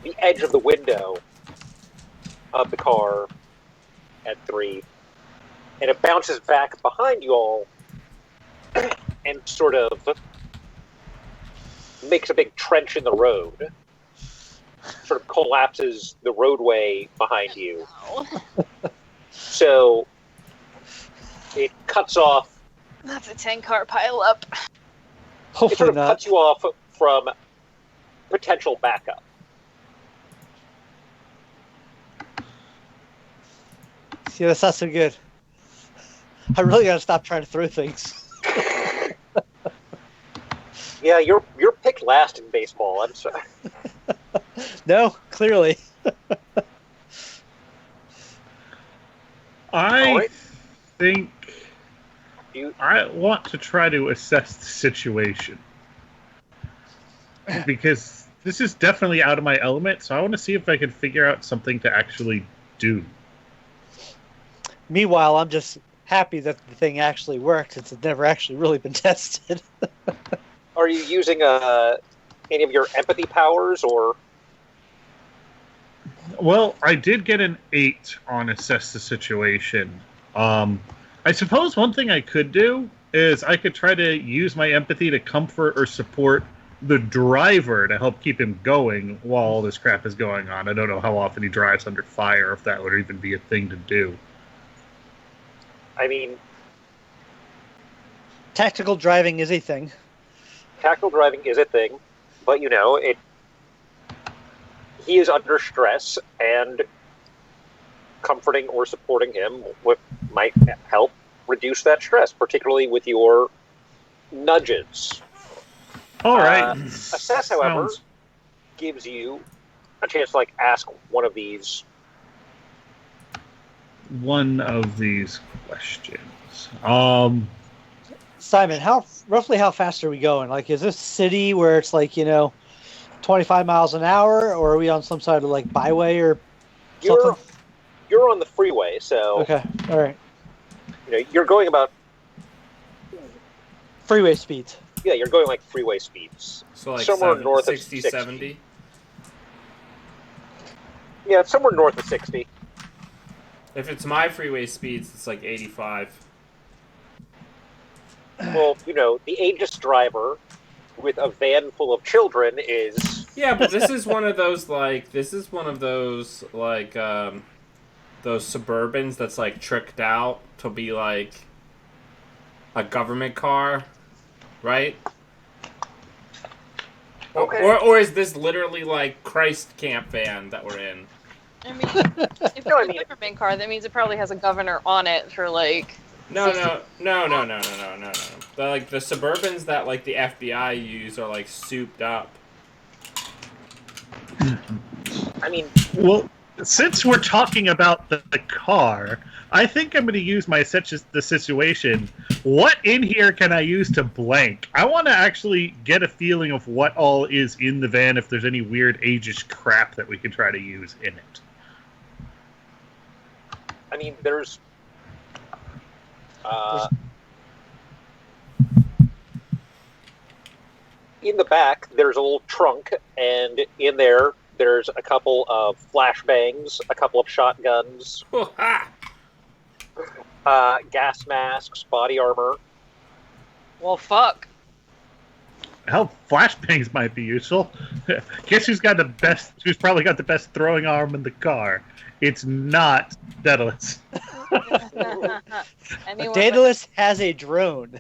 [SPEAKER 1] the edge of the window of the car at 3, and it bounces back behind you all and sort of makes a big trench in the road. Sort of collapses the roadway behind you. So it cuts off.
[SPEAKER 4] That's a 10-car pileup.
[SPEAKER 1] It
[SPEAKER 5] Hopefully
[SPEAKER 1] sort of
[SPEAKER 5] not.
[SPEAKER 1] cuts you off from potential backup.
[SPEAKER 5] See, that's not so good. I really got to stop trying to throw things.
[SPEAKER 1] Yeah, you're picked last in baseball. I'm sorry.
[SPEAKER 5] No, clearly.
[SPEAKER 3] I
[SPEAKER 1] Alright.
[SPEAKER 3] think
[SPEAKER 1] You
[SPEAKER 3] I want to try to assess the situation. Because this is definitely out of my element, so I want to see if I can figure out something to actually do.
[SPEAKER 5] Meanwhile, I'm just happy that the thing actually worked since it's never actually really been tested.
[SPEAKER 1] are you using any of your empathy powers or?
[SPEAKER 3] Well, I did get an 8 on assess the situation. I suppose one thing I could do is I could try to use my empathy to comfort or support the driver to help keep him going while all this crap is going on. I don't know how often he drives under fire, if that would even be a thing to do.
[SPEAKER 1] I mean,
[SPEAKER 5] Tactical driving is a thing.
[SPEAKER 1] tactical driving is a thing, but he is under stress, and comforting or supporting him might help reduce that stress, particularly with your nudges.
[SPEAKER 3] All right.
[SPEAKER 1] Assess, however, gives you a chance to ask one of these
[SPEAKER 3] questions.
[SPEAKER 5] Simon, roughly how fast are we going? Is this city where it's 25 miles an hour, or are we on some sort of byway or something?
[SPEAKER 1] You're on the freeway, so
[SPEAKER 5] okay, all right.
[SPEAKER 1] You're going about
[SPEAKER 5] freeway speeds.
[SPEAKER 1] Yeah, you're going freeway speeds.
[SPEAKER 2] So
[SPEAKER 1] somewhere north
[SPEAKER 2] 60,
[SPEAKER 1] of 60.
[SPEAKER 2] 70?
[SPEAKER 1] Yeah, it's somewhere north of 60.
[SPEAKER 2] If it's my freeway speeds, it's 85.
[SPEAKER 1] Well, the ageist driver with a van full of children is...
[SPEAKER 2] Yeah, but this is one of those, those Suburbans that's, tricked out to be, a government car, right?
[SPEAKER 1] Okay.
[SPEAKER 2] Or is this literally, Christ Camp van that we're in?
[SPEAKER 4] I mean, if it's a government car, that means it probably has a governor on it for,
[SPEAKER 2] No. The Suburbans that the FBI use are souped up.
[SPEAKER 1] I mean,
[SPEAKER 3] well, since we're talking about the car, I think I'm going to use the situation. What in here can I use to blank? I want to actually get a feeling of what all is in the van. If there's any weird ageist crap that we can try to use in it.
[SPEAKER 1] I mean, there's in the back, there's a little trunk, and in there's a couple of flashbangs, a couple of shotguns, gas masks, body armor.
[SPEAKER 4] Well, fuck.
[SPEAKER 3] Hell, flashbangs might be useful. Guess who's probably got the best throwing arm in the car? It's not Daedalus.
[SPEAKER 5] Daedalus has a drone.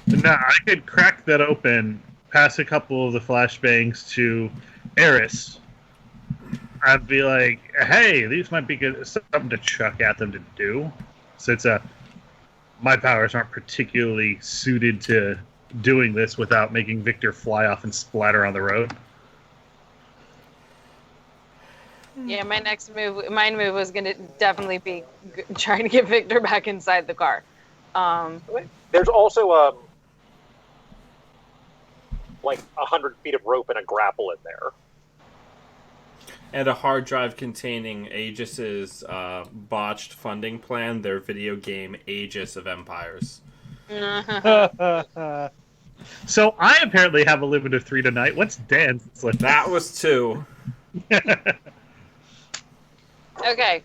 [SPEAKER 3] Nah, I could crack that open, pass a couple of the flashbangs to Eris. I'd be like, hey, these might be good, something to chuck at them to do. Since my powers aren't particularly suited to doing this without making Victor fly off and splatter on the road.
[SPEAKER 4] Yeah, my move was going to definitely be trying to get Victor back inside the car.
[SPEAKER 1] There's also 100 feet of rope and a grapple in there.
[SPEAKER 2] And a hard drive containing Aegis's botched funding plan, their video game Aegis of Empires.
[SPEAKER 3] So I apparently have a limit of 3 tonight. What's Dan's limit?
[SPEAKER 2] That was 2.
[SPEAKER 4] Okay.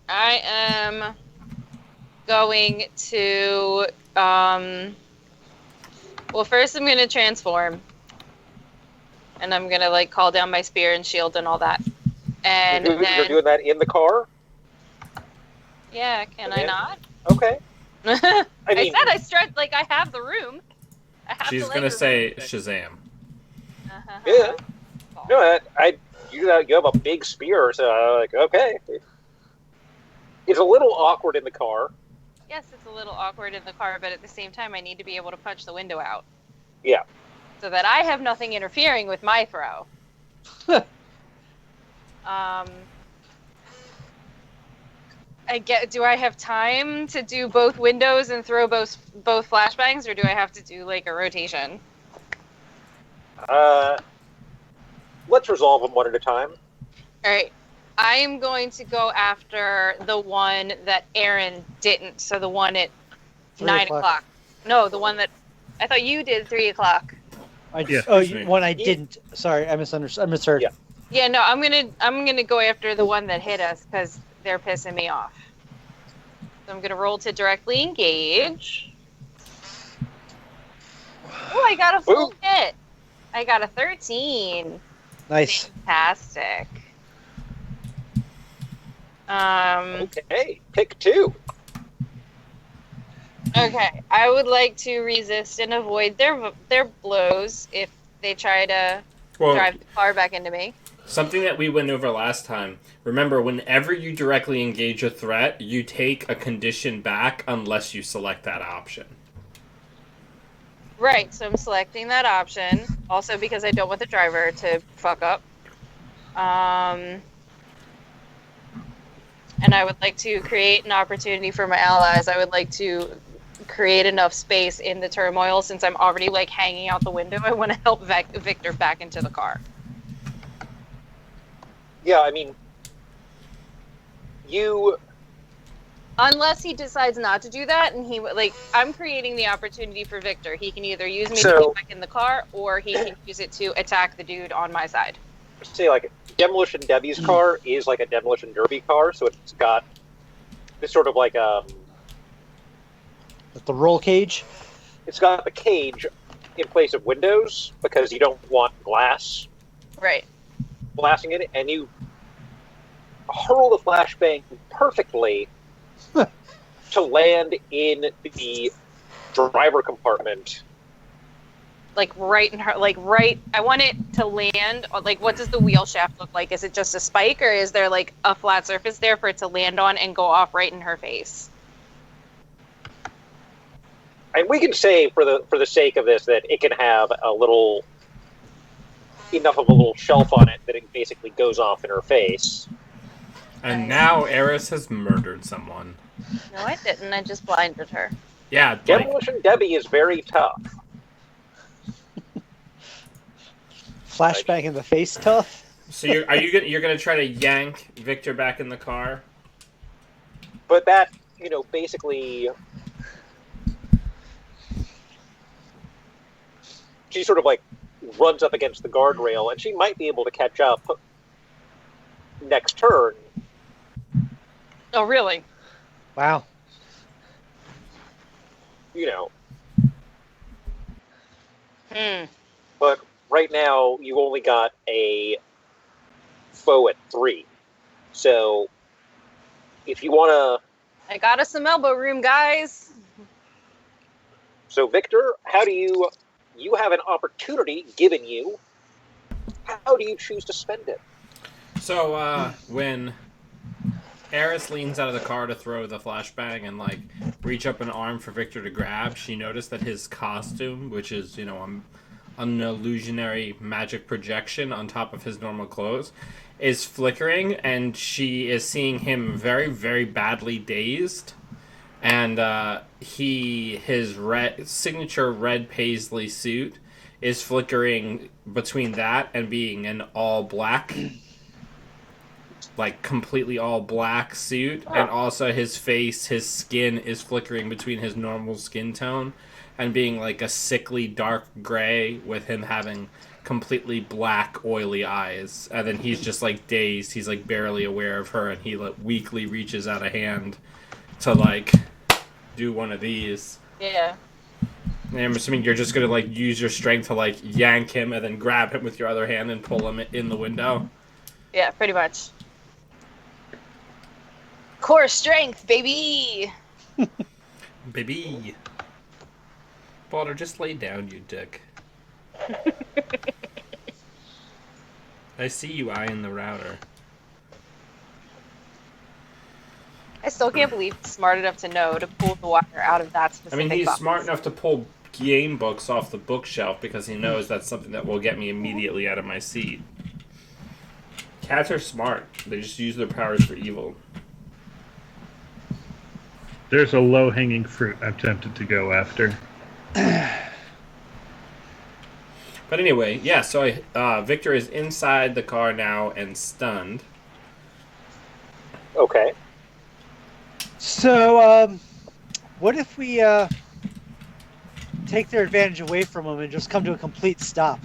[SPEAKER 4] I am going to... well, first I'm going to transform. And I'm going to, call down my spear and shield and all that. And
[SPEAKER 1] you're doing that in the car?
[SPEAKER 4] Yeah, can I not?
[SPEAKER 1] Okay.
[SPEAKER 4] I said I stretched, I have the room.
[SPEAKER 2] She's going to say Shazam.
[SPEAKER 1] Yeah. No, you have a big spear, so okay. It's a little awkward in the car.
[SPEAKER 4] Yes, it's a little awkward in the car, but at the same time, I need to be able to punch the window out.
[SPEAKER 1] Yeah.
[SPEAKER 4] So that I have nothing interfering with my throw. Do I have time to do both windows and throw both flashbangs, or do I have to do a rotation?
[SPEAKER 1] Let's resolve them one at a time.
[SPEAKER 4] All right. I am going to go after the one that Aaron didn't. So the one at 9 o'clock. No, the one that I thought you did 3 o'clock.
[SPEAKER 5] One I didn't. Sorry, I misunderstood. I misheard.
[SPEAKER 1] Yeah.
[SPEAKER 4] Yeah, no, I'm gonna go after the one that hit us because they're pissing me off. So I'm gonna roll to directly engage. Oh, I got a full hit. I got a 13.
[SPEAKER 5] Nice.
[SPEAKER 4] Fantastic.
[SPEAKER 1] Okay, pick 2.
[SPEAKER 4] Okay, I would like to resist and avoid their blows if they try to
[SPEAKER 2] Well,
[SPEAKER 4] drive the car back into me.
[SPEAKER 2] something that we went over last time. Remember, whenever you directly engage a threat, you take a condition back unless you select that option.
[SPEAKER 4] Right, so I'm selecting that option. Also because I don't want the driver to fuck up. And I would like to create an opportunity for my allies. I would like to create enough space in the turmoil since I'm already like hanging out the window. I want to help Victor back into the car.
[SPEAKER 1] Yeah, I mean, you.
[SPEAKER 4] Unless he decides not to do that, and I'm creating the opportunity for Victor. He can either use me to
[SPEAKER 1] So-
[SPEAKER 4] get back in the car, or he can use it to attack the dude on my side.
[SPEAKER 1] Say, like, Demolition Debbie's car is like a Demolition Derby car, so it's got this sort of like
[SPEAKER 5] With the roll cage.
[SPEAKER 1] it's got the cage in place of windows because you don't want glass
[SPEAKER 4] Right.
[SPEAKER 1] blasting in it, and you hurl the flashbang perfectly to land in the driver compartment.
[SPEAKER 4] Like right in her, I want it to land. Like, what does the wheel shaft look like? Is it just a spike, or is there like a flat surface there for it to land on and go off right in her face?
[SPEAKER 1] And we can say, for the sake of this, that it can have enough of a little shelf on it that it basically goes off in her face.
[SPEAKER 2] And now Eris has murdered someone.
[SPEAKER 4] No, I didn't. I just blinded her.
[SPEAKER 2] Yeah, like,
[SPEAKER 1] Demolition Debbie is very tough.
[SPEAKER 5] Flashbang in the face tough.
[SPEAKER 2] so you're gonna try to yank Victor back in the car?
[SPEAKER 1] But that, basically, she sort of like runs up against the guardrail, and she might be able to catch up next turn.
[SPEAKER 4] Oh, really?
[SPEAKER 5] Wow.
[SPEAKER 1] But right now, you only got a foe at 3. So, if you want
[SPEAKER 4] I got us some elbow room, guys.
[SPEAKER 1] So, Victor, how do you have an opportunity given you? How do you choose to spend it?
[SPEAKER 2] So, when Eris leans out of the car to throw the flashbang and, like, reach up an arm for Victor to grab, she noticed that his costume, which is, an illusionary magic projection on top of his normal clothes, is flickering, and she is seeing him very, very badly dazed. And his signature red paisley suit is flickering between that and being an all black, like completely all black suit. And also his skin is flickering between his normal skin tone and being like a sickly dark gray with him having completely black oily eyes. And then he's just like dazed. He's like barely aware of her, and he like weakly reaches out a hand to like do one of these.
[SPEAKER 4] Yeah.
[SPEAKER 2] And I'm assuming you're just gonna like use your strength to like yank him and then grab him with your other hand and pull him in the window.
[SPEAKER 4] Yeah, pretty much. Core strength, baby.
[SPEAKER 2] Baby. Balder, just lay down, you dick. I see you eyeing the router.
[SPEAKER 4] I still can't believe he's smart enough to know to pull the wire out of that
[SPEAKER 2] I
[SPEAKER 4] specific
[SPEAKER 2] mean, he's
[SPEAKER 4] box.
[SPEAKER 2] smart enough to pull game books off the bookshelf because he knows that's something that will get me immediately out of my seat. Cats are smart. They just use their powers for evil.
[SPEAKER 3] There's a low-hanging fruit I'm tempted to go after.
[SPEAKER 2] But anyway, yeah, so Victor is inside the car now and stunned.
[SPEAKER 1] Okay.
[SPEAKER 5] So, what if we take their advantage away from them and just come to a complete stop?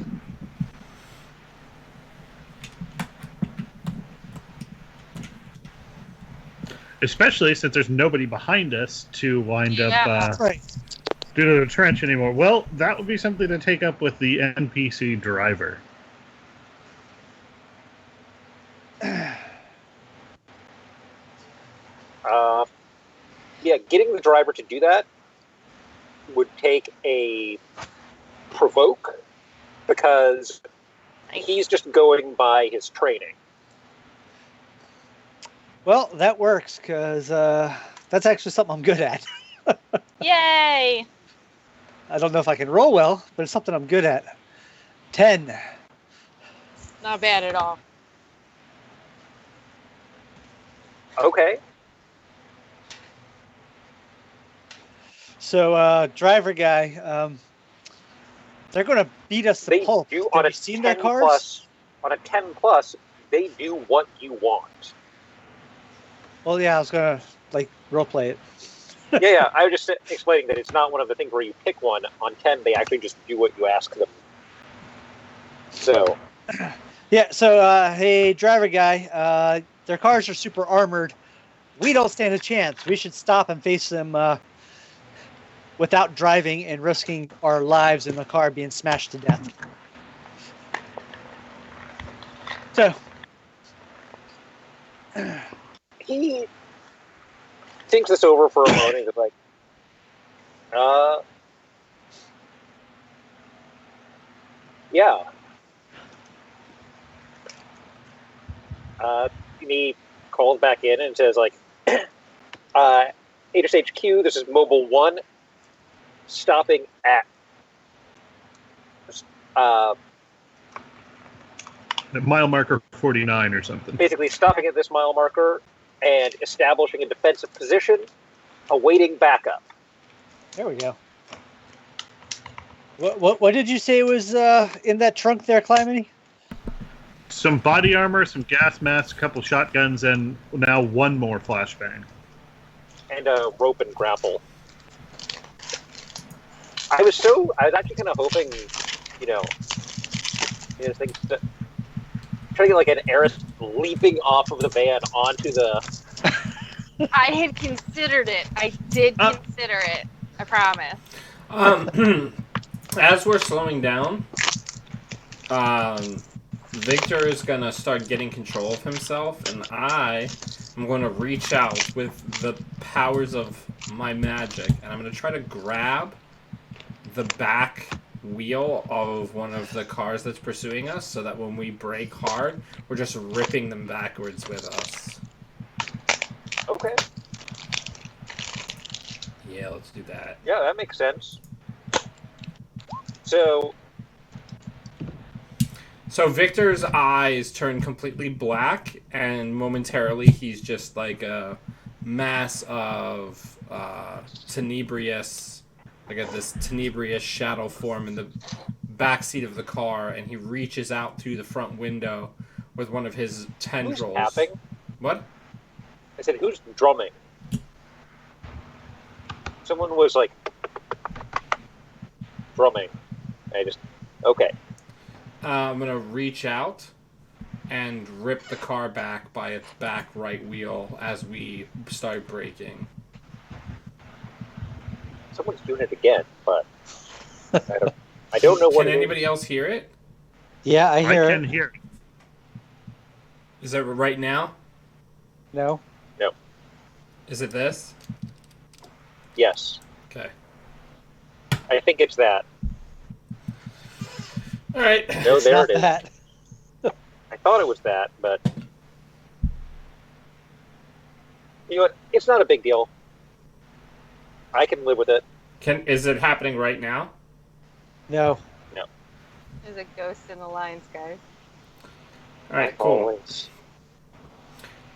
[SPEAKER 3] Especially since there's nobody behind us to wind up
[SPEAKER 5] That's right.
[SPEAKER 3] due to the trench anymore. Well, that would be something to take up with the NPC driver.
[SPEAKER 1] Yeah, getting the driver to do that would take a provoke because he's just going by his training.
[SPEAKER 5] Well, that works because that's actually something I'm good at.
[SPEAKER 4] Yay!
[SPEAKER 5] I don't know if I can roll well, but it's something I'm good at. 10.
[SPEAKER 4] Not bad at all.
[SPEAKER 1] Okay.
[SPEAKER 5] So, driver guy, they're going to beat us to
[SPEAKER 1] They
[SPEAKER 5] pulp.
[SPEAKER 1] do
[SPEAKER 5] Have
[SPEAKER 1] on
[SPEAKER 5] you
[SPEAKER 1] a
[SPEAKER 5] seen
[SPEAKER 1] 10
[SPEAKER 5] their cars?
[SPEAKER 1] plus. On a 10 plus, they do what you want.
[SPEAKER 5] Well, yeah, I was going to role play it.
[SPEAKER 1] Yeah. I was just explaining that it's not one of the things where you pick one. On 10, they actually just do what you ask them. So.
[SPEAKER 5] Yeah. So, hey, driver guy, their cars are super armored. We don't stand a chance. We should stop and face them without driving and risking our lives in the car being smashed to death. So
[SPEAKER 1] He thinks this over for a moment. He's like, yeah. And he calls back in and says, like, Aegis HQ, this is Mobile 1, stopping at
[SPEAKER 3] Mile marker 49 or something.
[SPEAKER 1] basically stopping at this mile marker and establishing a defensive position, awaiting backup.
[SPEAKER 5] there we go. What did you say was in that trunk there, Climany?
[SPEAKER 3] Some body armor, some gas masks, a couple shotguns, and now one more flashbang.
[SPEAKER 1] And a rope and grapple. I was actually kind of hoping, things to try to get like an Eris leaping off of the van onto the.
[SPEAKER 4] I had considered it. I did consider it. I promise.
[SPEAKER 2] As we're slowing down, Victor is gonna start getting control of himself, and I am going to reach out with the powers of my magic, and I'm gonna try to grab the back wheel of one of the cars that's pursuing us, so that when we brake hard, we're just ripping them backwards with us.
[SPEAKER 1] Okay.
[SPEAKER 2] Yeah, let's do that.
[SPEAKER 1] Yeah, that makes sense. So
[SPEAKER 2] Victor's eyes turn completely black, and momentarily he's just like a mass of tenebrious, this tenebrious shadow form in the back seat of the car, and he reaches out through the front window with one of his tendrils.
[SPEAKER 1] Who's tapping?
[SPEAKER 2] What?
[SPEAKER 1] I said, who's drumming? Someone was like drumming. Okay.
[SPEAKER 2] I'm gonna reach out and rip the car back by its back right wheel as we start braking.
[SPEAKER 1] Someone's doing it again, but I don't know what.
[SPEAKER 2] Can anybody else hear it?
[SPEAKER 5] Yeah, I hear
[SPEAKER 3] can
[SPEAKER 5] it.
[SPEAKER 3] hear it.
[SPEAKER 2] Is it right now?
[SPEAKER 5] No.
[SPEAKER 1] No.
[SPEAKER 2] Is it this?
[SPEAKER 1] Yes.
[SPEAKER 2] Okay.
[SPEAKER 1] I think it's that.
[SPEAKER 2] All right.
[SPEAKER 1] No,
[SPEAKER 5] It's
[SPEAKER 1] there
[SPEAKER 5] not
[SPEAKER 1] it is.
[SPEAKER 5] that.
[SPEAKER 1] I thought it was that, but you know what? It's not a big deal. I can live with it.
[SPEAKER 2] Is it happening right now?
[SPEAKER 5] No.
[SPEAKER 4] There's a ghost in the lines, guys.
[SPEAKER 2] All right, cool.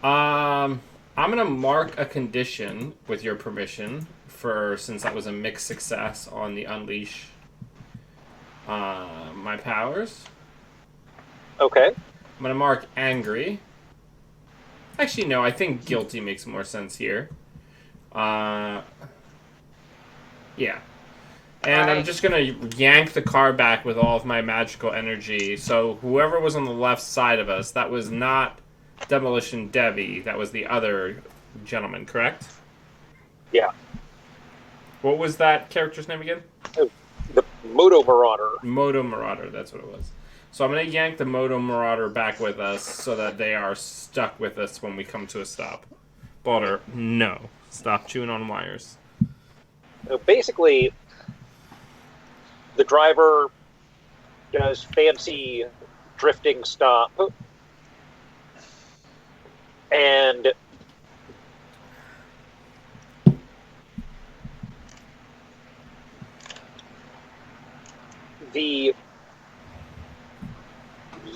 [SPEAKER 2] I'm gonna mark a condition with your permission since that was a mixed success on the unleash my powers.
[SPEAKER 1] Okay.
[SPEAKER 2] I'm gonna mark angry. Actually, no. I think guilty makes more sense here. Yeah. And I'm just gonna yank the car back with all of my magical energy. So whoever was on the left side of us, that was not Demolition Debbie. That was the other gentleman, correct?
[SPEAKER 1] Yeah.
[SPEAKER 2] What was that character's name again?
[SPEAKER 1] The Moto Marauder.
[SPEAKER 2] Moto Marauder, that's what it was. So I'm going to yank the Moto Marauder back with us so that they are stuck with us when we come to a stop. Balder, no. Stop chewing on wires.
[SPEAKER 1] So basically, the driver does fancy drifting stop, and the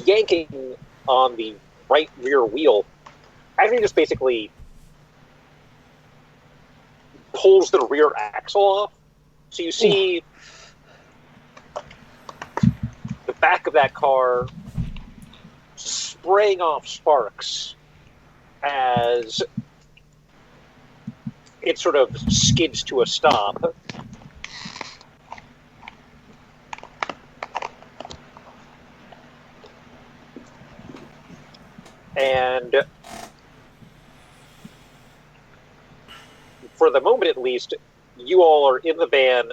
[SPEAKER 1] yanking on the right rear wheel actually just basically pulls the rear axle off. So you see the back of that car spraying off sparks as it sort of skids to a stop. And for the moment, at least, you all are in the van.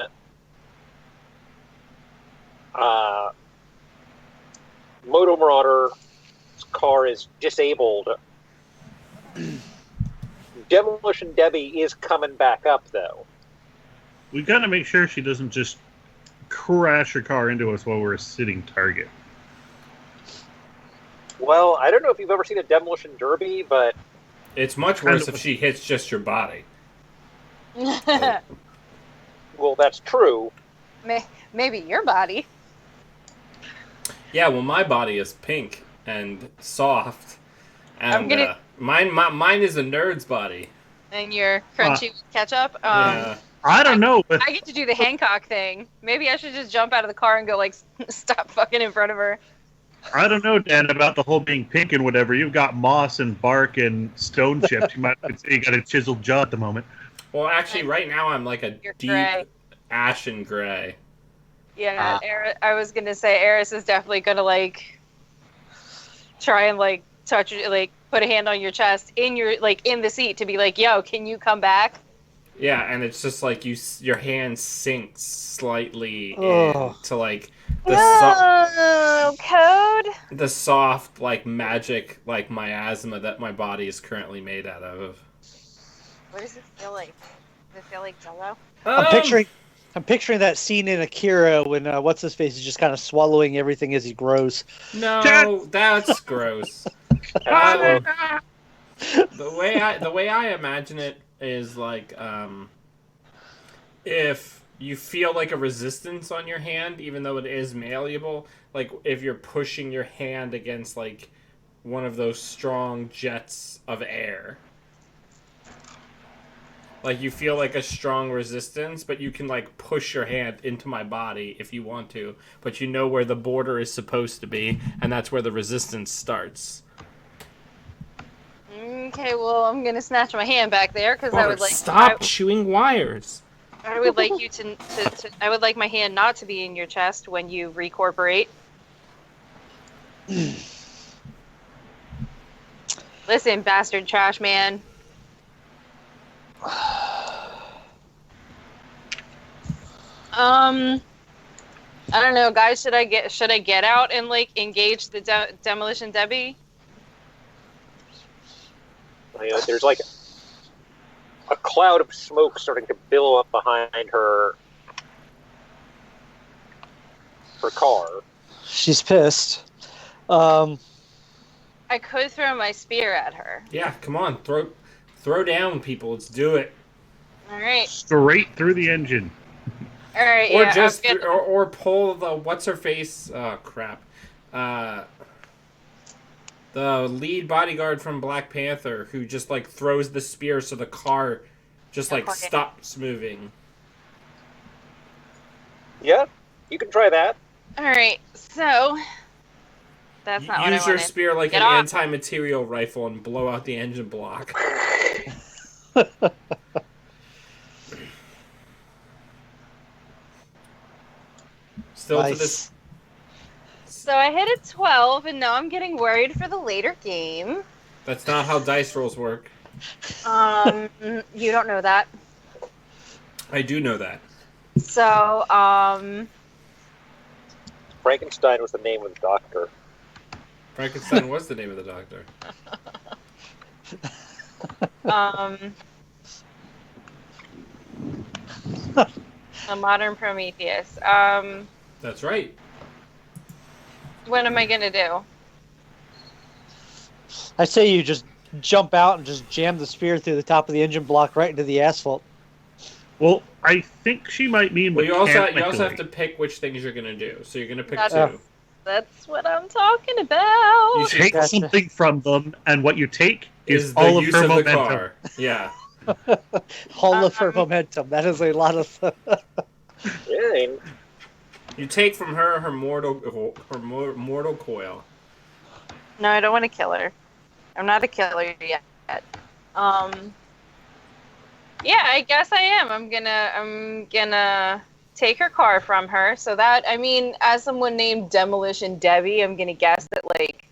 [SPEAKER 1] Moto Marauder's car is disabled. Demolition Debbie is coming back up, though.
[SPEAKER 3] We gotta make sure she doesn't just crash her car into us while we're a sitting target.
[SPEAKER 1] Well, I don't know if you've ever seen a demolition derby, but
[SPEAKER 2] It's much worse if she hits just your body.
[SPEAKER 1] well, that's true.
[SPEAKER 4] Maybe your body.
[SPEAKER 2] Yeah, well, my body is pink and soft, and
[SPEAKER 4] I'm gonna-
[SPEAKER 2] mine is a nerd's body.
[SPEAKER 4] And your crunchy ketchup.
[SPEAKER 2] Yeah.
[SPEAKER 3] I don't know, but
[SPEAKER 4] I get to do the Hancock thing. Maybe I should just jump out of the car and go like, stop fucking in front of her.
[SPEAKER 3] I don't know, Dan, about the whole being pink and whatever. You've got moss and bark and stone chips. You might say you got a chiseled jaw at the moment.
[SPEAKER 2] Well, actually, right now I'm like a
[SPEAKER 4] You're
[SPEAKER 2] deep
[SPEAKER 4] gray.
[SPEAKER 2] ashen gray.
[SPEAKER 4] Yeah, I was gonna say Eris is definitely gonna like try and like touch you, like put a hand on your chest in your like in the seat to be like, yo, can you come back?
[SPEAKER 2] Yeah, and it's just like your hand sinks slightly
[SPEAKER 5] Oh.
[SPEAKER 2] into like
[SPEAKER 4] Code.
[SPEAKER 2] the soft like magic like miasma that my body is currently made out of.
[SPEAKER 4] What does it feel like? Does it feel like Jello?
[SPEAKER 5] I'm picturing that scene in Akira when what's his face is just kind of swallowing everything as he grows.
[SPEAKER 2] No, that's gross. The way I imagine it is like if you feel like a resistance on your hand, even though it is malleable, like if you're pushing your hand against like one of those strong jets of air. Like you feel like a strong resistance, but you can like push your hand into my body if you want to, but you know where the border is supposed to be, and that's where the resistance starts.
[SPEAKER 4] Okay, well, I'm gonna snatch my hand back there because I would like
[SPEAKER 2] stop chewing wires.
[SPEAKER 4] I would like you to I would like my hand not to be in your chest when you recorporate. Listen, bastard trash man. I don't know, guys. Should I get out and like engage the demolition Debbie?
[SPEAKER 1] You know, there's like a cloud of smoke starting to billow up behind her car.
[SPEAKER 5] She's pissed.
[SPEAKER 4] I could throw my spear at her.
[SPEAKER 2] Yeah, come on, throw down, people. Let's do it.
[SPEAKER 4] All right.
[SPEAKER 3] Straight through the engine.
[SPEAKER 4] All right.
[SPEAKER 2] Or
[SPEAKER 4] yeah,
[SPEAKER 2] just
[SPEAKER 4] I'm good.
[SPEAKER 2] or pull the what's her face? Oh crap. The lead bodyguard from Black Panther who just like throws the spear so the car just like
[SPEAKER 4] Okay.
[SPEAKER 2] stops moving.
[SPEAKER 1] Yeah, you can try that.
[SPEAKER 4] All right. So that's not what I
[SPEAKER 2] Use your
[SPEAKER 4] wanted.
[SPEAKER 2] spear like
[SPEAKER 4] Get
[SPEAKER 2] an
[SPEAKER 4] off.
[SPEAKER 2] anti-material rifle and blow out the engine block. Still to this.
[SPEAKER 4] So I hit a 12, and now I'm getting worried for the later game.
[SPEAKER 2] That's not how dice rolls work.
[SPEAKER 4] You don't know that.
[SPEAKER 2] I do know that.
[SPEAKER 4] So,
[SPEAKER 1] Frankenstein was the name of the doctor.
[SPEAKER 2] Frankenstein was the name of the doctor.
[SPEAKER 4] a modern Prometheus.
[SPEAKER 2] That's right.
[SPEAKER 4] What am I gonna do?
[SPEAKER 5] I say you just jump out and just jam the spear through the top of the engine block right into the asphalt.
[SPEAKER 3] Well, I think she might mean
[SPEAKER 2] Well,
[SPEAKER 3] mechanically.
[SPEAKER 2] you also have to pick which things you're gonna do. So you're gonna pick
[SPEAKER 4] That's-
[SPEAKER 2] two.
[SPEAKER 4] That's what I'm talking about.
[SPEAKER 2] You should
[SPEAKER 3] Take
[SPEAKER 5] Gotcha.
[SPEAKER 3] something from them, and what you take is
[SPEAKER 2] is the
[SPEAKER 3] all of
[SPEAKER 2] use
[SPEAKER 3] her
[SPEAKER 2] of the
[SPEAKER 3] momentum.
[SPEAKER 2] car. Yeah.
[SPEAKER 5] All of her momentum. That is a lot of.
[SPEAKER 1] Yeah,
[SPEAKER 2] You take from her mortal coil.
[SPEAKER 4] No, I don't want to kill her. I'm not a killer yet. Yeah, I guess I am. I'm gonna take her car from her. So that, I mean, as someone named Demolition Debbie, I'm gonna guess that like,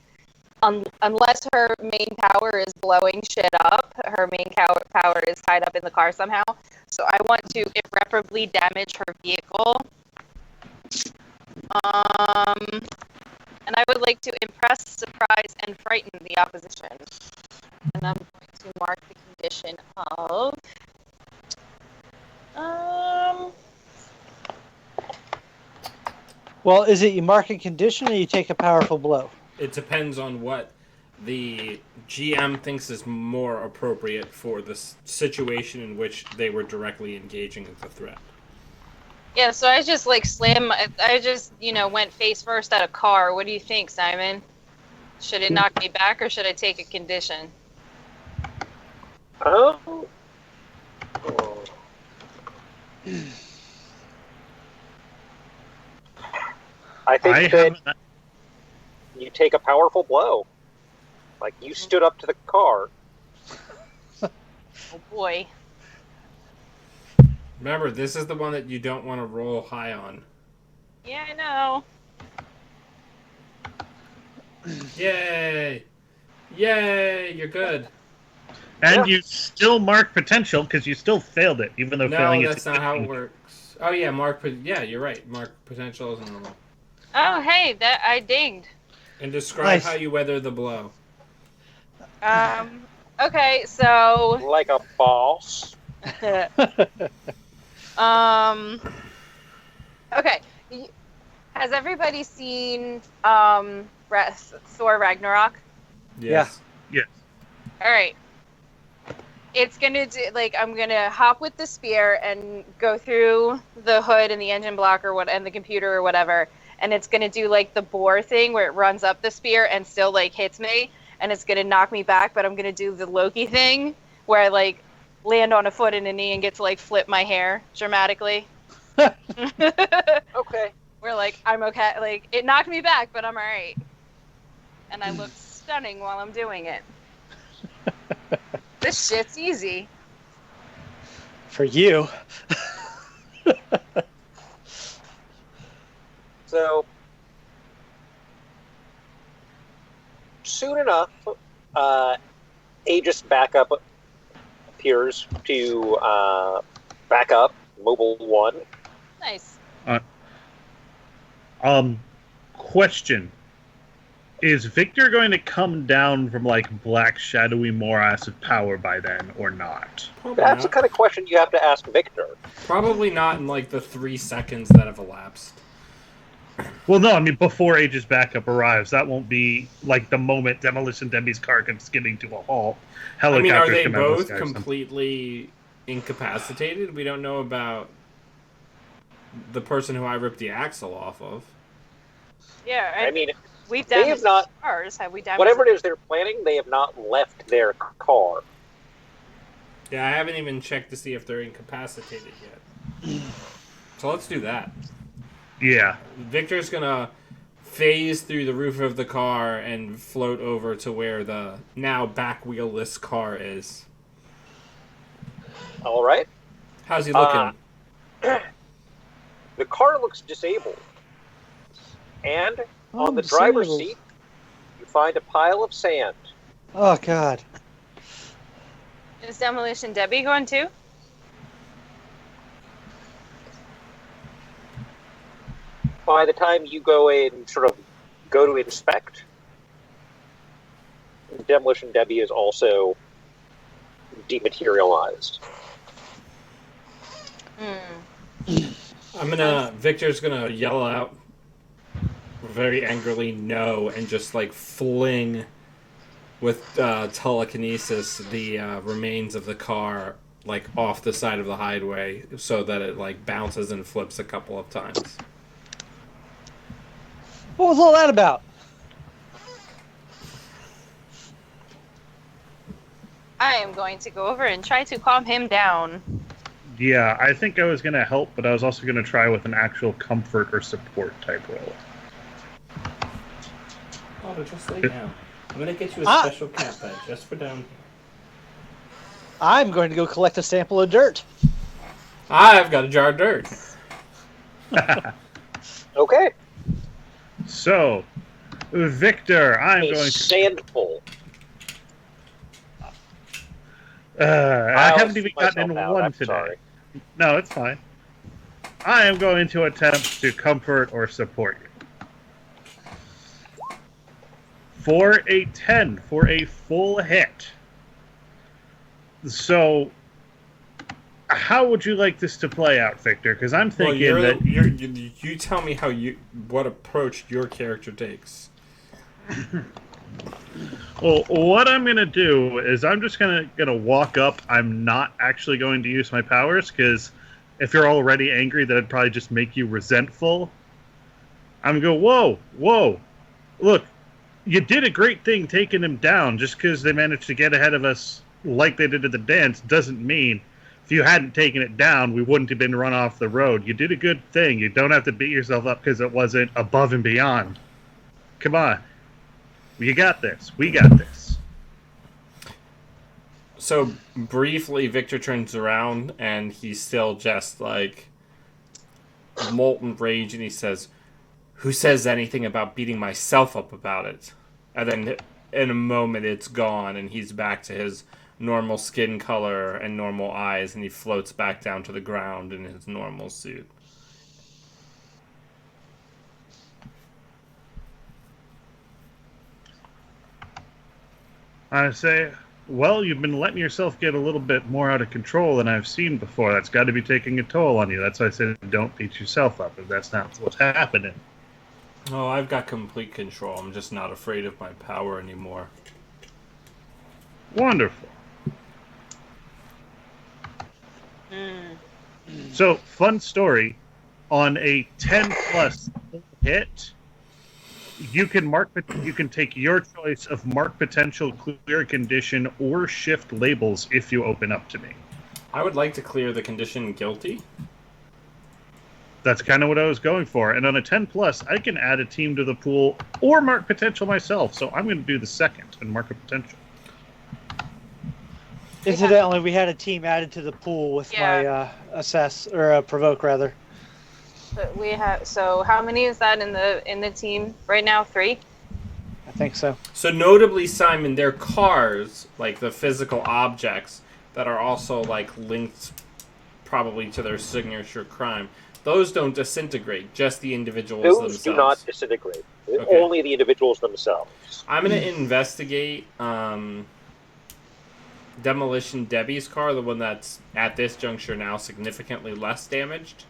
[SPEAKER 4] unless her main power is blowing shit up, her main power is tied up in the car somehow. So I want to irreparably damage her vehicle. And I would like to impress, surprise, and frighten the opposition. And I'm going to mark the condition of.
[SPEAKER 5] Well, is it you mark a condition or you take a powerful blow?
[SPEAKER 2] It depends on what the GM thinks is more appropriate for the situation in which they were directly engaging with the threat.
[SPEAKER 4] Yeah, so I just like I just, went face first at a car. What do you think, Simon? Should it knock me back or should I take a condition?
[SPEAKER 1] Oh. I think that you take a powerful blow. Like, you stood up to the car.
[SPEAKER 4] Oh boy.
[SPEAKER 2] Remember, this is the one that you don't want to roll high on.
[SPEAKER 4] Yeah, I know.
[SPEAKER 2] Yay! Yay! You're good.
[SPEAKER 3] And you still mark potential because you still failed it, even though failing
[SPEAKER 2] No,
[SPEAKER 3] is
[SPEAKER 2] that's not how it works. Oh yeah, yeah, you're right. Mark potential is normal.
[SPEAKER 4] Oh, hey, that I dinged.
[SPEAKER 2] And describe
[SPEAKER 5] Nice.
[SPEAKER 2] how you weather the blow.
[SPEAKER 4] Okay, so
[SPEAKER 1] Like a boss.
[SPEAKER 4] okay. Has everybody seen Thor Ragnarok?
[SPEAKER 2] Yes.
[SPEAKER 3] Yes.
[SPEAKER 4] All right. It's gonna do I'm gonna hop with the spear and go through the hood and the engine block and the computer or whatever, and it's gonna do like the boar thing where it runs up the spear and still like hits me, and it's gonna knock me back. But I'm gonna do the Loki thing where I like land on a foot and a knee and get to like flip my hair dramatically.
[SPEAKER 1] Okay.
[SPEAKER 4] Where like I'm okay, like it knocked me back, but I'm alright, and I look stunning while I'm doing it. This shit's easy.
[SPEAKER 5] For you.
[SPEAKER 1] So, soon enough, Aegis backup appears to back up Mobile 1.
[SPEAKER 4] Nice.
[SPEAKER 3] Question. Is Victor going to come down from like black shadowy morass of power by then or not?
[SPEAKER 2] Probably
[SPEAKER 1] That's the
[SPEAKER 2] not.
[SPEAKER 1] kind of question you have to ask Victor.
[SPEAKER 2] Probably not in like the 3 seconds that have elapsed.
[SPEAKER 3] Well, no, I mean before Aegis backup arrives, that won't be like the moment Demolition Debbie's car comes skidding to a halt.
[SPEAKER 2] I mean, are
[SPEAKER 3] Helicopters
[SPEAKER 2] they
[SPEAKER 3] come out of the
[SPEAKER 2] both
[SPEAKER 3] sky or something.
[SPEAKER 2] completely incapacitated? We don't know about the person who I ripped the axle off of.
[SPEAKER 4] Yeah,
[SPEAKER 1] I mean,
[SPEAKER 4] we've
[SPEAKER 1] they
[SPEAKER 4] damaged
[SPEAKER 1] have not-
[SPEAKER 4] cars. Have we damaged
[SPEAKER 1] whatever it is they're planning, they have not left their car.
[SPEAKER 2] Yeah, I haven't even checked to see if they're incapacitated yet. So let's do that.
[SPEAKER 3] Yeah.
[SPEAKER 2] Victor's gonna phase through the roof of the car and float over to where the now back wheelless car is.
[SPEAKER 1] All right.
[SPEAKER 2] How's he looking?
[SPEAKER 1] The car looks disabled. And
[SPEAKER 5] Oh,
[SPEAKER 1] on the driver's
[SPEAKER 5] disabled.
[SPEAKER 1] seat, you find a pile of sand.
[SPEAKER 5] Oh, God.
[SPEAKER 4] Is Demolition Debbie going too?
[SPEAKER 1] By the time you go and sort of go to inspect, Demolition Debbie is also dematerialized.
[SPEAKER 4] Hmm.
[SPEAKER 2] Victor's gonna yell out, very angrily no, and just like fling with telekinesis the remains of the car like off the side of the highway so that it like bounces and flips a couple of times.
[SPEAKER 5] What was all that about?
[SPEAKER 4] I am going to go over and try to calm him down.
[SPEAKER 3] Yeah, I think I was going to help, but I was also going to try with an actual comfort or support type role.
[SPEAKER 2] Oh, just lay down. I'm gonna get you a special cat bed just for down here.
[SPEAKER 5] I'm going to go collect a sample of dirt.
[SPEAKER 2] I've got a jar of dirt.
[SPEAKER 1] Okay.
[SPEAKER 3] So, Victor, I'm
[SPEAKER 1] A
[SPEAKER 3] going to...
[SPEAKER 1] sandful.
[SPEAKER 3] I haven't even
[SPEAKER 1] myself
[SPEAKER 3] gotten in
[SPEAKER 1] out.
[SPEAKER 3] one
[SPEAKER 1] I'm
[SPEAKER 3] today.
[SPEAKER 1] sorry.
[SPEAKER 3] No, it's fine. I am going to attempt to comfort or support you. For a 10, for a full hit. So, how would you like this to play out, Victor? Because I'm thinking that...
[SPEAKER 2] you tell me what approach your character takes.
[SPEAKER 3] Well, what I'm going to do is I'm just going to walk up. I'm not actually going to use my powers, because if you're already angry, that'd probably just make you resentful. I'm going to go, whoa, look, you did a great thing taking him down. Just because they managed to get ahead of us like they did at the dance doesn't mean if you hadn't taken it down, we wouldn't have been run off the road. You did a good thing. You don't have to beat yourself up because it wasn't above and beyond. Come on. You got this. We got this.
[SPEAKER 2] So, briefly, Victor turns around, and he's still just, like, molten rage, and he says, "Who says anything about beating myself up about it?" And then, in a moment, it's gone, and he's back to his normal skin color and normal eyes, and he floats back down to the ground in his normal suit.
[SPEAKER 3] I say, well, you've been letting yourself get a little bit more out of control than I've seen before. That's got to be taking a toll on you. That's why I said don't beat yourself up if that's not what's happening.
[SPEAKER 2] Oh, I've got complete control. I'm just not afraid of my power anymore.
[SPEAKER 3] Wonderful. So, fun story. On a 10+ hit, you can take your choice of mark potential, clear condition, or shift labels if you open up to me.
[SPEAKER 2] I would like to clear the condition guilty.
[SPEAKER 3] That's kind of what I was going for. And on a 10+, I can add a team to the pool or mark potential myself. So I'm going to do the second and mark a potential.
[SPEAKER 5] Incidentally, we had a team added to the pool with my provoke rather.
[SPEAKER 4] But we have. So how many is that in the team right now? 3.
[SPEAKER 5] I think so.
[SPEAKER 2] So notably, Simon, they're cars, like the physical objects that are also like linked probably to their signature crime. Those don't disintegrate, just the individuals
[SPEAKER 1] Those
[SPEAKER 2] themselves.
[SPEAKER 1] do not disintegrate.
[SPEAKER 2] Okay.
[SPEAKER 1] Only the individuals themselves.
[SPEAKER 2] I'm going to investigate Demolition Debbie's car, the one that's at this juncture now significantly less damaged.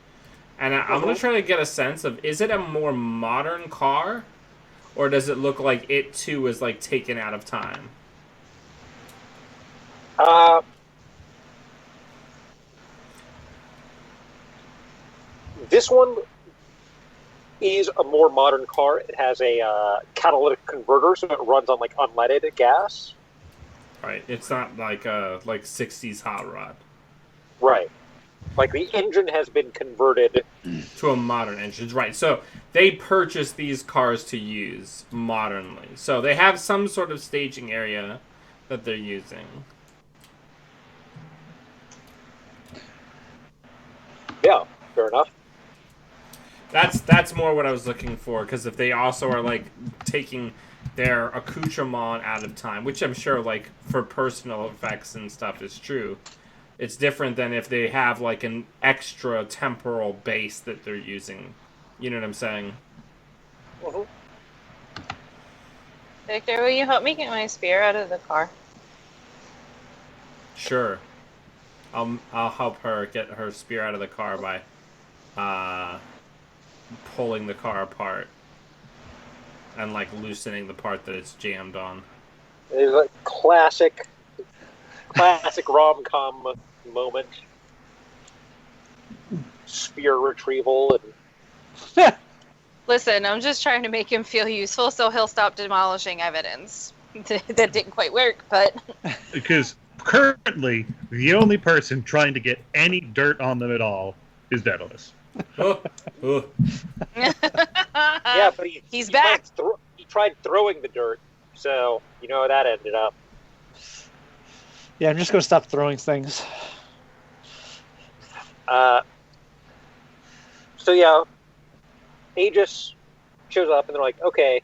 [SPEAKER 2] And I'm going to try to get a sense of, is it a more modern car? Or does it look like it, too, is, like, taken out of time?
[SPEAKER 1] This one is a more modern car. It has a catalytic converter, so it runs on, like, unleaded gas.
[SPEAKER 2] Right. It's not like a 60s hot rod.
[SPEAKER 1] Right. Like, the engine has been converted
[SPEAKER 2] to a modern engine. Right. So they purchased these cars to use modernly. So they have some sort of staging area that they're using.
[SPEAKER 1] Yeah, fair enough.
[SPEAKER 2] That's more what I was looking for, because if they also are, like, taking their accoutrement out of time, which I'm sure, like, for personal effects and stuff is true, it's different than if they have, like, an extra temporal base that they're using. You know what I'm saying?
[SPEAKER 1] Mm-hmm.
[SPEAKER 4] Victor, will you help me get my spear out of the car?
[SPEAKER 2] Sure. I'll help her get her spear out of the car by pulling the car apart. and like loosening the part that it's jammed on.
[SPEAKER 1] It's a classic rom-com moment. Spear retrieval and
[SPEAKER 4] Listen, I'm just trying to make him feel useful so he'll stop demolishing evidence. That didn't quite work, but...
[SPEAKER 3] Because currently, the only person trying to get any dirt on them at all is Daedalus.
[SPEAKER 2] Oh, oh.
[SPEAKER 1] yeah, but
[SPEAKER 4] He's back.
[SPEAKER 1] He tried throwing the dirt, so you know how that ended up.
[SPEAKER 5] Yeah, I'm just going to stop throwing things.
[SPEAKER 1] So yeah, Aegis shows up and they're like, okay,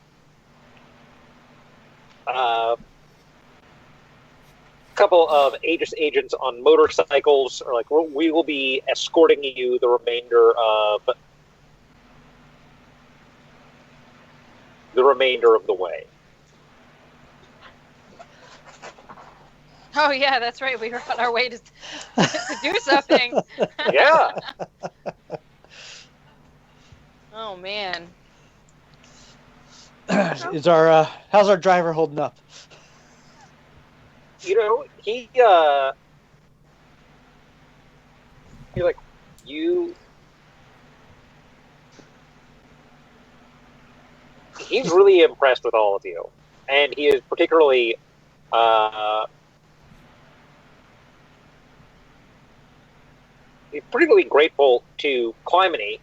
[SPEAKER 1] a couple of Aegis agents on motorcycles are like, we will be escorting you the remainder of the way.
[SPEAKER 4] Oh yeah, that's right. We were on our way to do something.
[SPEAKER 1] Yeah.
[SPEAKER 4] Oh man.
[SPEAKER 5] How's our driver holding up?
[SPEAKER 1] You know, he's like, he's really impressed with all of you, and he is particularly he's particularly grateful to Clymene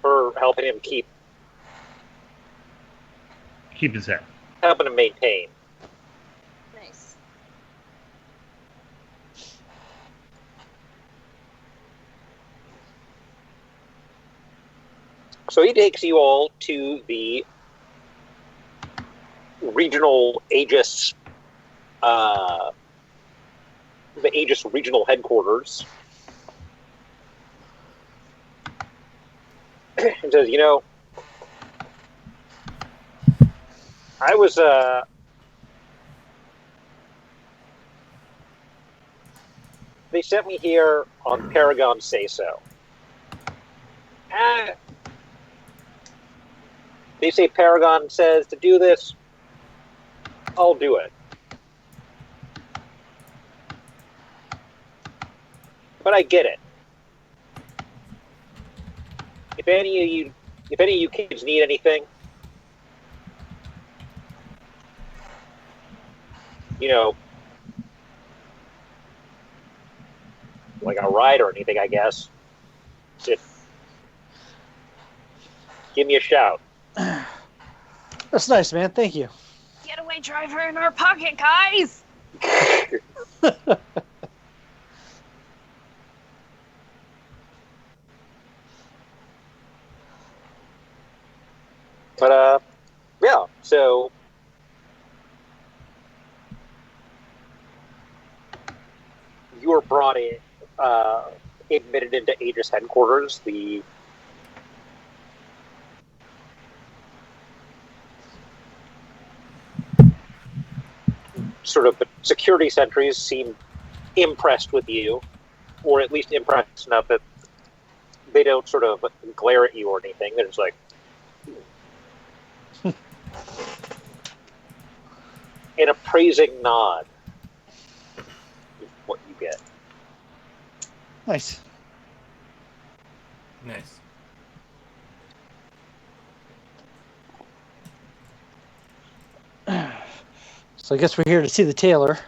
[SPEAKER 1] for helping him keep
[SPEAKER 3] his head.
[SPEAKER 1] helping him maintain.
[SPEAKER 4] Nice.
[SPEAKER 1] So he takes you all to the regional Aegis, the Aegis regional headquarters, and says, you know, I was they sent me here on Paragon Say So. They say Paragon says to do this, I'll do it. But I get it. If any of you kids need anything, you know, like a ride or anything, I guess, just give me a shout.
[SPEAKER 5] That's nice, man. Thank you.
[SPEAKER 4] Getaway driver in our pocket, guys.
[SPEAKER 1] But yeah. So you were brought in, admitted into Aegis headquarters. The sort of security sentries seem impressed with you, or at least impressed enough that they don't sort of glare at you or anything. They're just like, an appraising nod is what you get.
[SPEAKER 5] Nice.
[SPEAKER 2] Nice.
[SPEAKER 5] So I guess we're here to see the tailor.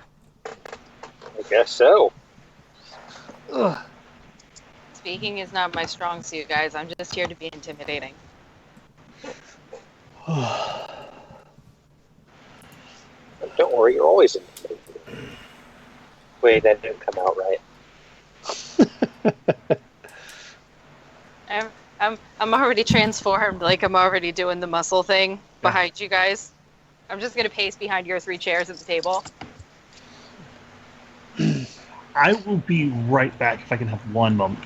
[SPEAKER 1] I guess so.
[SPEAKER 5] Ugh.
[SPEAKER 4] Speaking is not my strong suit, guys. I'm just here to be intimidating.
[SPEAKER 1] Don't worry, you're always intimidating. Wait, that didn't come out right.
[SPEAKER 4] I'm already transformed. Like I'm already doing the muscle thing behind you guys. I'm just gonna pace behind your 3 chairs at the table.
[SPEAKER 3] I will be right back if I can have one moment.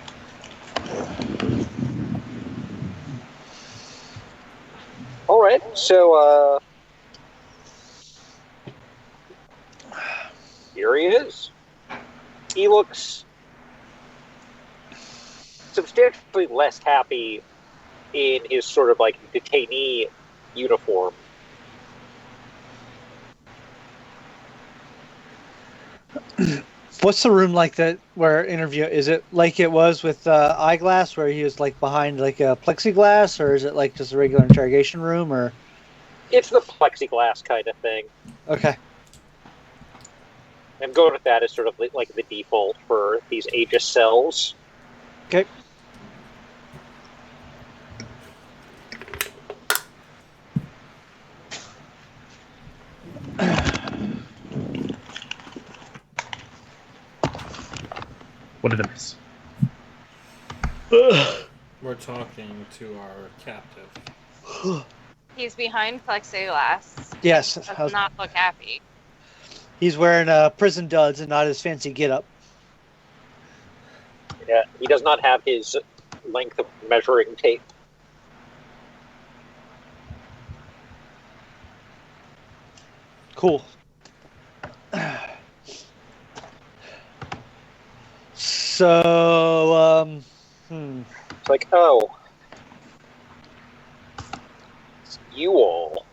[SPEAKER 1] All right, so here he is. He looks substantially less happy in his sort of like detainee uniform.
[SPEAKER 5] What's the room like that where interview? Is it like it was with Eyeglass, where he was like behind like a plexiglass, or is it like just a regular interrogation room? Or
[SPEAKER 1] It's the plexiglass kind of thing.
[SPEAKER 5] okay,
[SPEAKER 1] I'm going with that as sort of like the default for these Aegis cells.
[SPEAKER 5] okay.
[SPEAKER 3] What did I miss?
[SPEAKER 2] We're talking to our captive.
[SPEAKER 4] He's behind plexiglass.
[SPEAKER 5] Yes,
[SPEAKER 4] Does not look happy.
[SPEAKER 5] he's wearing prison duds and not his fancy getup.
[SPEAKER 1] Yeah, he does not have his length of measuring tape.
[SPEAKER 5] Cool. So,
[SPEAKER 1] It's like, oh, it's you all.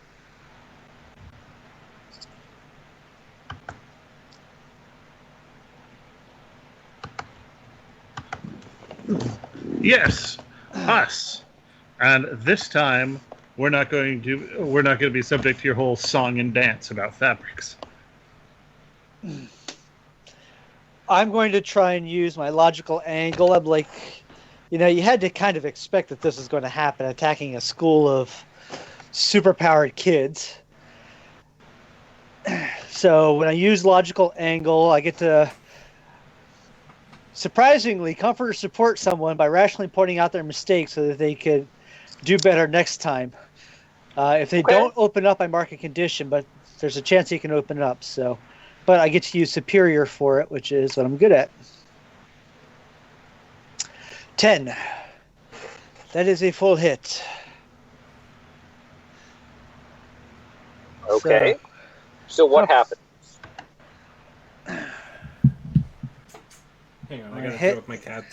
[SPEAKER 3] Yes, us. And this time, we're not going to be subject to your whole song and dance about fabrics.
[SPEAKER 5] I'm going to try and use my logical angle. I'm like, you had to kind of expect that this was going to happen, attacking a school of superpowered kids. So when I use logical angle, I get to surprisingly comfort or support someone by rationally pointing out their mistakes so that they could do better next time. If they don't open up, I mark a condition, but there's a chance he can open up. So, but I get to use superior for it, which is what I'm good at. 10. That is a full hit.
[SPEAKER 1] Okay. So what happened?
[SPEAKER 2] Hang on, I gotta
[SPEAKER 5] hit.
[SPEAKER 2] throw up my cat.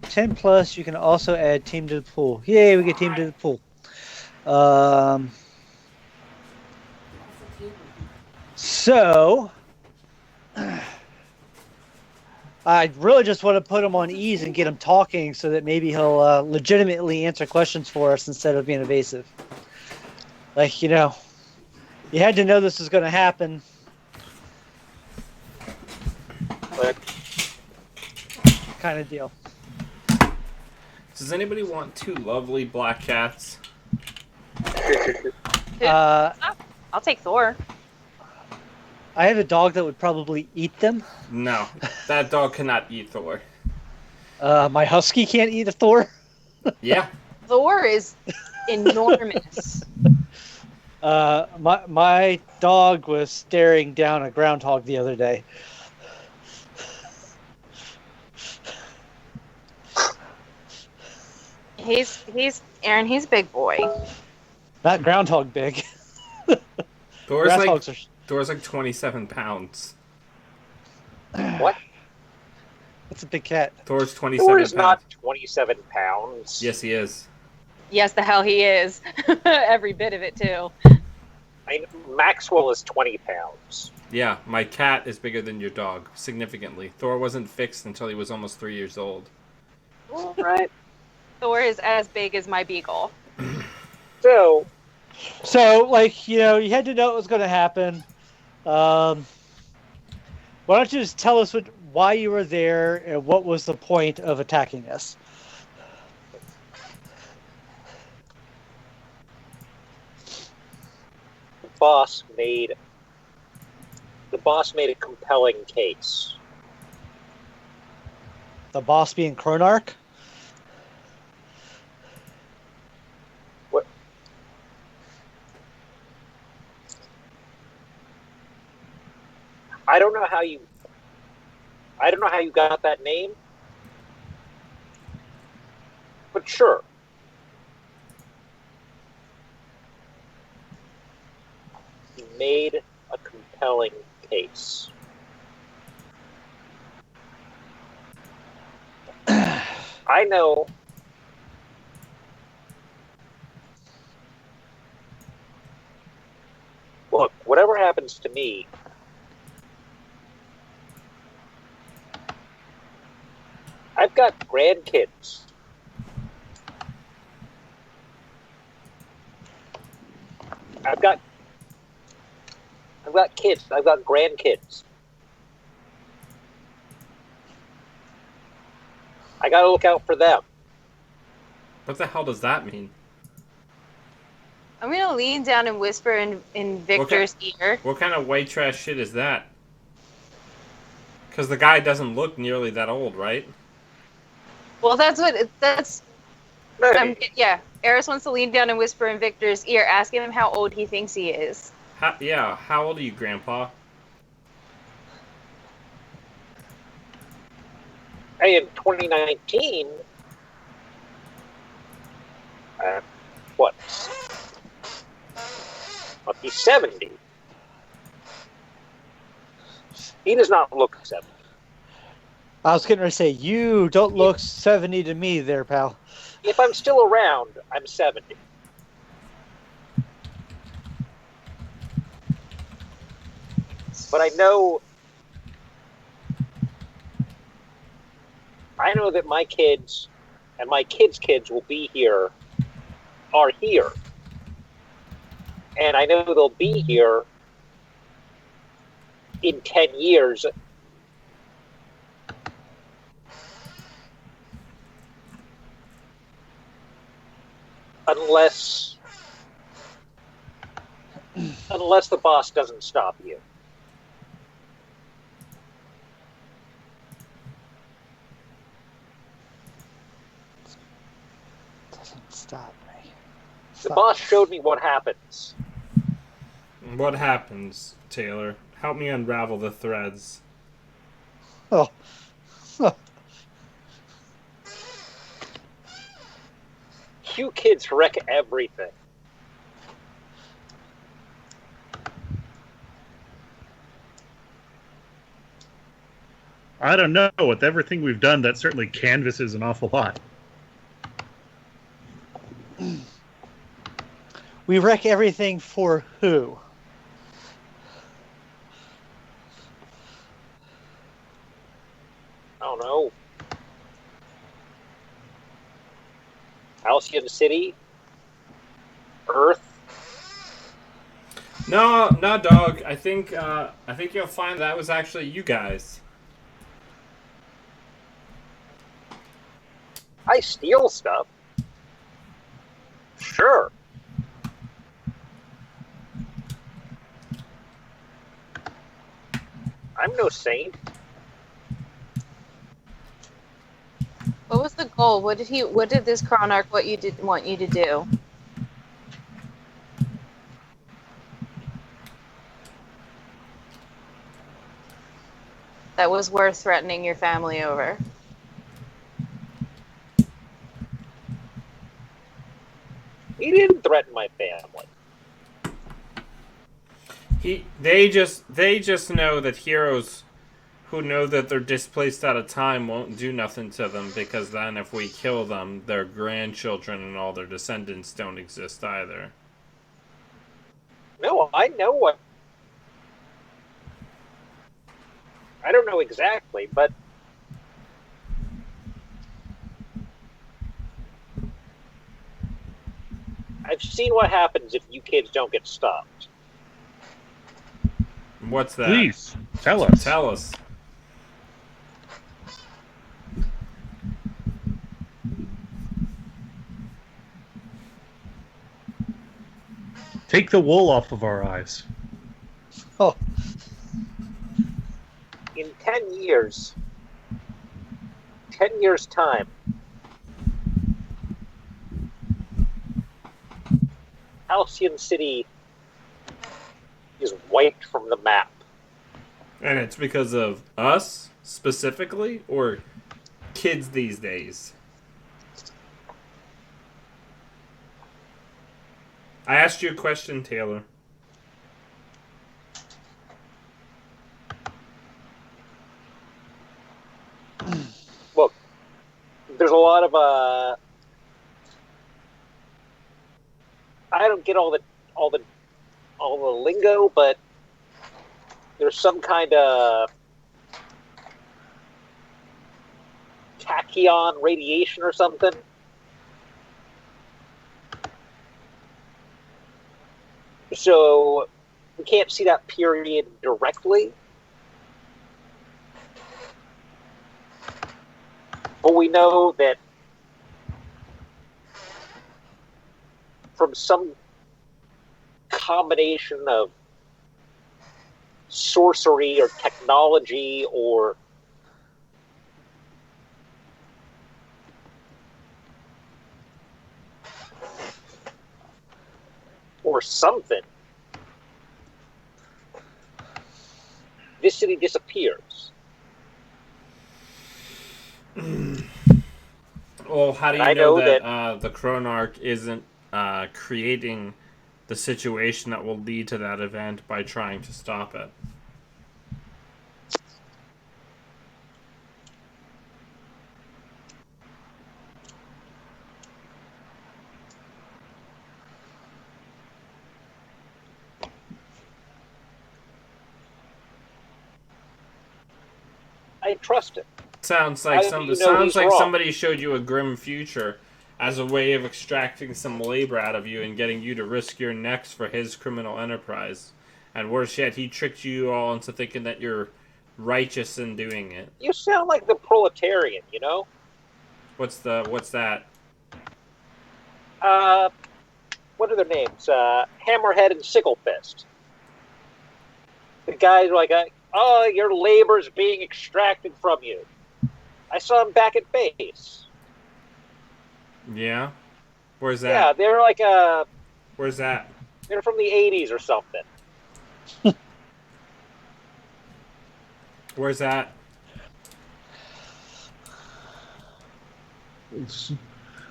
[SPEAKER 5] 10 plus, you can also add team to the pool. Yay, we get team to the pool. So, I really just want to put him on ease and get him talking so that maybe he'll legitimately answer questions for us instead of being evasive. Like, you had to know this was going to happen. Kind of deal.
[SPEAKER 2] Does anybody want two lovely black cats?
[SPEAKER 4] I'll take Thor.
[SPEAKER 5] I have a dog that would probably eat them.
[SPEAKER 2] No, that dog cannot eat Thor.
[SPEAKER 5] My husky can't eat a Thor.
[SPEAKER 2] Yeah.
[SPEAKER 4] Thor is enormous.
[SPEAKER 5] My dog was staring down a groundhog the other day.
[SPEAKER 4] He's big boy.
[SPEAKER 5] Not groundhog big.
[SPEAKER 2] Thor's like 27 pounds.
[SPEAKER 1] What?
[SPEAKER 5] That's a big cat.
[SPEAKER 2] Thor's 27
[SPEAKER 1] Thor
[SPEAKER 2] pounds.
[SPEAKER 1] is not 27 pounds.
[SPEAKER 2] Yes, he is.
[SPEAKER 4] Yes, the hell he is. Every bit of it, too.
[SPEAKER 1] I mean, Maxwell is 20 pounds.
[SPEAKER 2] Yeah, my cat is bigger than your dog, significantly. Thor wasn't fixed until he was almost 3 years old.
[SPEAKER 1] All right.
[SPEAKER 4] Thor is as big as my beagle.
[SPEAKER 1] So,
[SPEAKER 5] like, you had to know it was going to happen. Why don't you just tell us why you were there and what was the point of attacking us?
[SPEAKER 1] the boss made a compelling case.
[SPEAKER 5] The boss being Chronarch?
[SPEAKER 1] What? I don't know how you got that name, but sure. He made a compelling case. I know happens to me. I've got grandkids. I've got kids. I've got grandkids. I gotta look out for them.
[SPEAKER 2] What the hell does that mean?
[SPEAKER 4] I'm gonna lean down and whisper in Victor's ear.
[SPEAKER 2] What kind of white trash shit is that? Because the guy doesn't look nearly that old, right?
[SPEAKER 4] Well, yeah. Eris wants to lean down and whisper in Victor's ear, asking him how old he thinks he is.
[SPEAKER 2] How old are you, Grandpa?
[SPEAKER 1] Hey, in 2019, what? Must be 70. He does not look 70.
[SPEAKER 5] I was going to say, you don't look 70 to me there, pal.
[SPEAKER 1] If I'm still around, I'm 70. But I know that my kids and my kids' kids are here. And I know they'll be here in 10 years. Unless the boss doesn't stop you.
[SPEAKER 5] Doesn't stop me.
[SPEAKER 1] The boss showed me what happens.
[SPEAKER 2] What happens, Taylor? Help me unravel the threads.
[SPEAKER 5] Oh.
[SPEAKER 1] You kids wreck everything.
[SPEAKER 3] I don't know. With everything we've done, that certainly canvases an awful lot.
[SPEAKER 5] We wreck everything for who?
[SPEAKER 1] I don't know. Halcyon City? Earth?
[SPEAKER 2] No, dog. I think you'll find that was actually you guys.
[SPEAKER 1] I steal stuff. Sure. I'm no saint.
[SPEAKER 4] What was the goal? What did this Chronarch want you to do? That was worth threatening your family over.
[SPEAKER 1] He didn't threaten my family.
[SPEAKER 2] They just know that heroes who know that they're displaced out of time won't do nothing to them, because then if we kill them, their grandchildren and all their descendants don't exist either.
[SPEAKER 1] No, I know what. I don't know exactly, but I've seen what happens if you kids don't get stopped.
[SPEAKER 2] What's that?
[SPEAKER 3] Please, tell us.
[SPEAKER 2] Tell us.
[SPEAKER 3] Take the wool off of our eyes.
[SPEAKER 5] Oh.
[SPEAKER 1] In 10 years, 10 years' time, Halcyon City is wiped from the map.
[SPEAKER 2] And it's because of us, specifically, or kids these days? I asked you a question, Taylor.
[SPEAKER 1] Look, there's a lot of I don't get all the lingo, but there's some kind of tachyon radiation or something. So we can't see that period directly. But we know that from some combination of sorcery or technology or something, this city disappears.
[SPEAKER 2] Well, how do
[SPEAKER 1] And
[SPEAKER 2] you
[SPEAKER 1] I
[SPEAKER 2] know
[SPEAKER 1] know
[SPEAKER 2] that the Chronarch isn't creating the situation that will lead to that event by trying to stop it?
[SPEAKER 1] I trust it.
[SPEAKER 2] Sounds like
[SPEAKER 1] How do you know he's wrong?
[SPEAKER 2] somebody showed you a grim future as a way of extracting some labor out of you and getting you to risk your necks for his criminal enterprise. And worse yet, he tricked you all into thinking that you're righteous in doing it.
[SPEAKER 1] You sound like the proletarian, you know?
[SPEAKER 2] What's that?
[SPEAKER 1] What are their names? Hammerhead and Sicklefist. The guys are like, oh, your labor's being extracted from you. I saw them back at base.
[SPEAKER 2] Yeah? Where's that?
[SPEAKER 1] Yeah, they're like
[SPEAKER 2] Where's that?
[SPEAKER 1] they're from the 80s or something.
[SPEAKER 2] Where's that?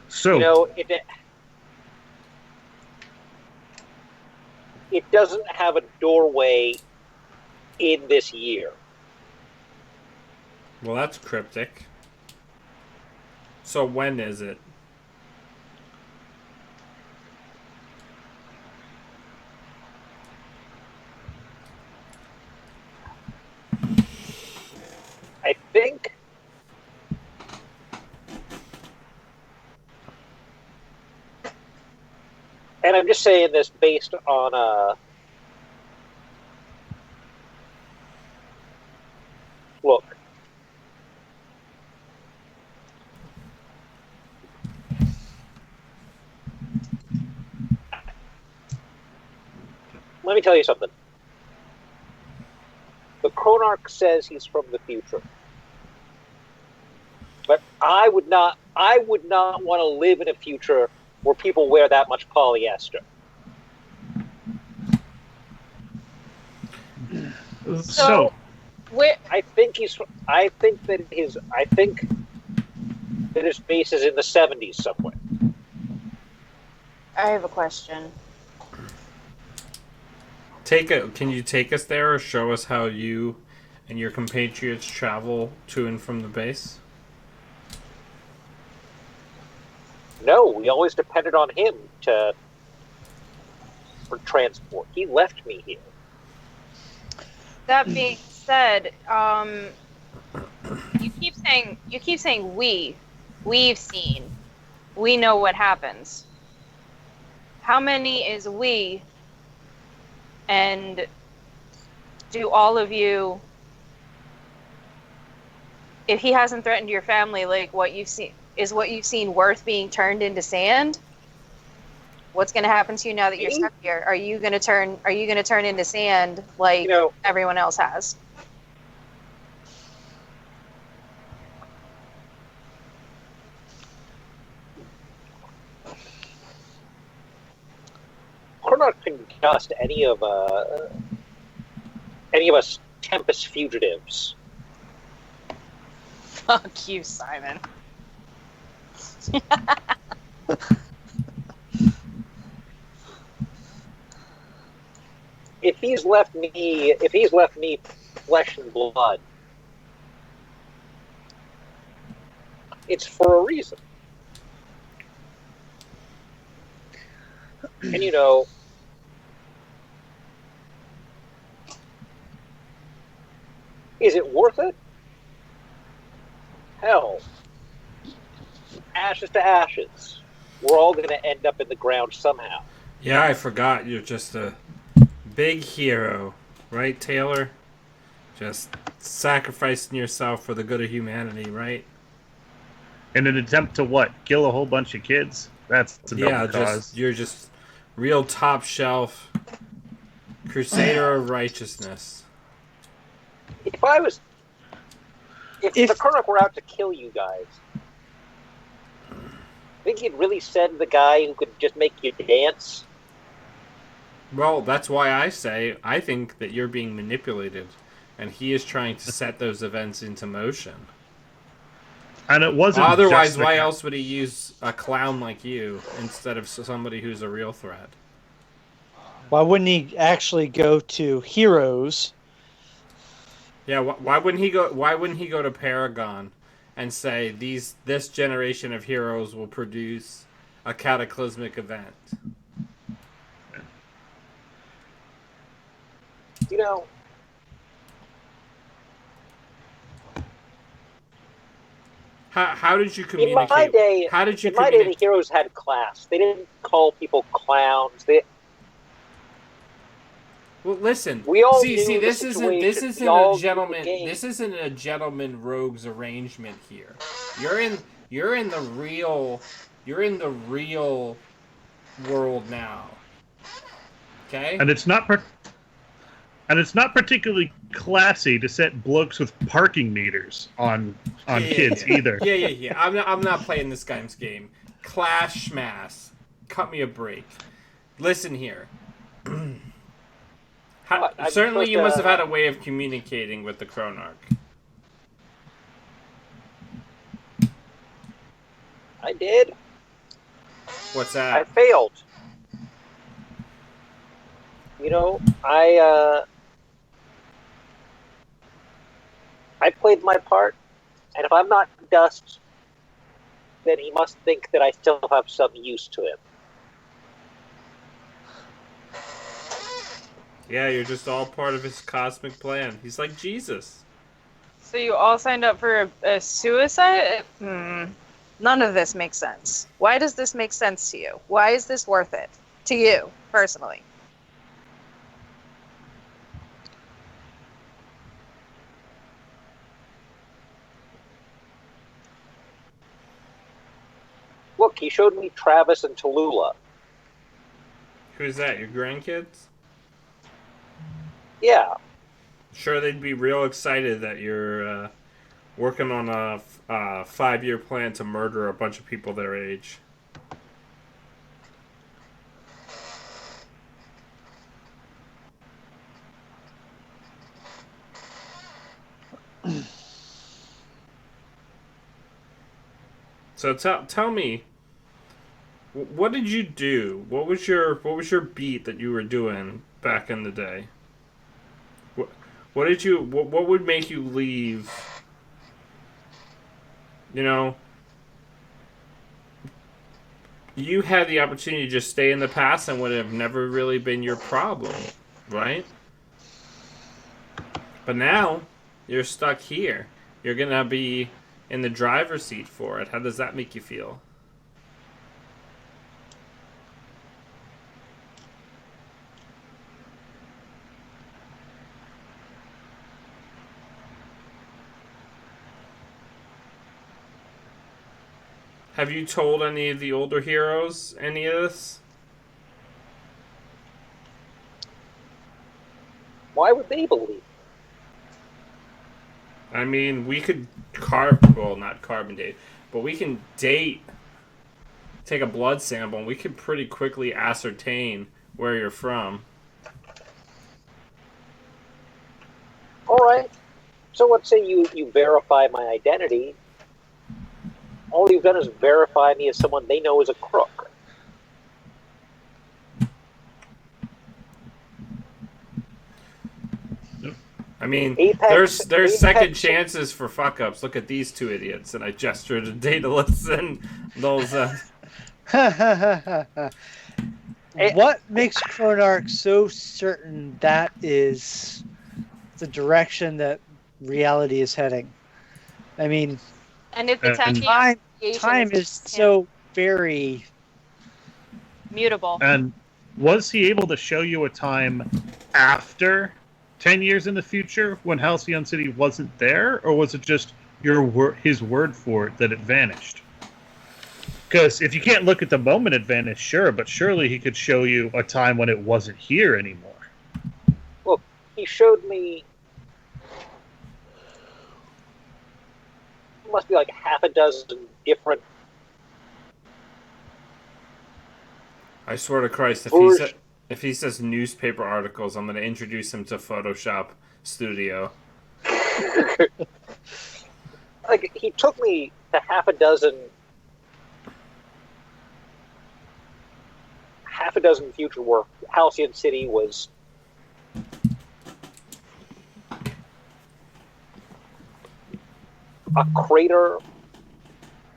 [SPEAKER 3] So
[SPEAKER 1] You know, it doesn't have a doorway in this year.
[SPEAKER 2] Well, that's cryptic. So when is it?
[SPEAKER 1] I think and I'm just saying this based on look. Let me tell you something. The Chronarch says he's from the future. But I would not want to live in a future where people wear that much polyester.
[SPEAKER 3] So
[SPEAKER 1] I think that his base is in the 70s somewhere.
[SPEAKER 4] I have a question.
[SPEAKER 2] Can you take us there or show us how you and your compatriots travel to and from the base?
[SPEAKER 1] No, we always depended on him for transport. He left me here.
[SPEAKER 4] That being said, you keep saying we've seen, we know what happens. How many is we? And do all of you, if he hasn't threatened your family, like what you've seen worth being turned into sand? What's going to happen to you now that you're stuck here? Are you going to turn into sand like everyone else has?
[SPEAKER 1] Chronarch can dust any of us Tempest fugitives.
[SPEAKER 4] Fuck you, Simon.
[SPEAKER 1] If he's left me flesh and blood, it's for a reason. And Is it worth it? Hell, ashes to ashes. We're all going to end up in the ground somehow.
[SPEAKER 2] Yeah, I forgot. You're just a big hero, right, Taylor? Just sacrificing yourself for the good of humanity, right?
[SPEAKER 3] In an attempt to what? Kill a whole bunch of kids? That's a noble cause.
[SPEAKER 2] You're just real top shelf crusader of righteousness.
[SPEAKER 1] If the Kurnock were out to kill you guys, think he'd really send the guy who could just make you dance?
[SPEAKER 2] Well, that's why I say I think that you're being manipulated, and he is trying to set those events into motion.
[SPEAKER 3] And it wasn't.
[SPEAKER 2] Otherwise, why else would he use a clown like you instead of somebody who's a real threat?
[SPEAKER 5] Why wouldn't he actually go to heroes?
[SPEAKER 2] Yeah, why wouldn't he go? Why wouldn't he go to Paragon and say this generation of heroes will produce a cataclysmic event?
[SPEAKER 1] You know,
[SPEAKER 2] how did you communicate?
[SPEAKER 1] In my day,
[SPEAKER 2] how did you
[SPEAKER 1] the heroes had class. They didn't call people clowns.
[SPEAKER 2] Well, listen.
[SPEAKER 1] We all
[SPEAKER 2] see. This isn't a gentleman. This isn't a gentleman rogues arrangement here. You're in the real world now. Okay.
[SPEAKER 3] And it's not particularly classy to set blokes with parking meters on kids either.
[SPEAKER 2] Yeah. I'm not playing this guy's game. Clash schmass. Cut me a break. Listen here. Certainly, you must have had a way of communicating with the Chronarch.
[SPEAKER 1] I did.
[SPEAKER 2] What's that?
[SPEAKER 1] I failed. You know, I played my part, and if I'm not dust, then he must think that I still have some use to him.
[SPEAKER 2] Yeah, you're just all part of his cosmic plan. He's like Jesus.
[SPEAKER 4] So you all signed up for a suicide? None of this makes sense. Why does this make sense to you? Why is this worth it? To you, personally.
[SPEAKER 1] Look, he showed me Travis and Tallulah.
[SPEAKER 2] Who's that? Your grandkids?
[SPEAKER 1] Yeah.
[SPEAKER 2] Sure, they'd be real excited that you're working on a 5-year plan to murder a bunch of people their age. So tell me, what did you do? What was your beat that you were doing back in the day? What would make you leave? You know, you had the opportunity to just stay in the past and would have never really been your problem, right? But now you're stuck here. You're gonna be in the driver's seat for it. How does that make you feel? Have you told any of the older heroes any of this?
[SPEAKER 1] Why would they believe?
[SPEAKER 2] I mean, we could not carbon date, but we can take a blood sample, and we can pretty quickly ascertain where you're from.
[SPEAKER 1] All right. So let's say you verify my identity. All you've done is verify me as someone they know is a crook.
[SPEAKER 2] I mean,
[SPEAKER 1] Apex,
[SPEAKER 2] there's second chances for fuck ups. Look at these two idiots, and I gesture to Daedalus and those.
[SPEAKER 5] What makes Chronarch so certain that is the direction that reality is heading. I mean,
[SPEAKER 4] And if the
[SPEAKER 3] And-
[SPEAKER 5] time is so very
[SPEAKER 4] mutable.
[SPEAKER 3] And was he able to show you a time after 10 years in the future when Halcyon City wasn't there, or was it just his word for it that it vanished? Because if you can't look at the moment it vanished, sure, but surely he could show you a time when it wasn't here anymore.
[SPEAKER 1] Well, he showed me. It must be like half a dozen different.
[SPEAKER 2] I swear to Christ, if he says newspaper articles, I'm going to introduce him to Photoshop Studio.
[SPEAKER 1] Like, he took me to half a dozen future where Halcyon City was a crater,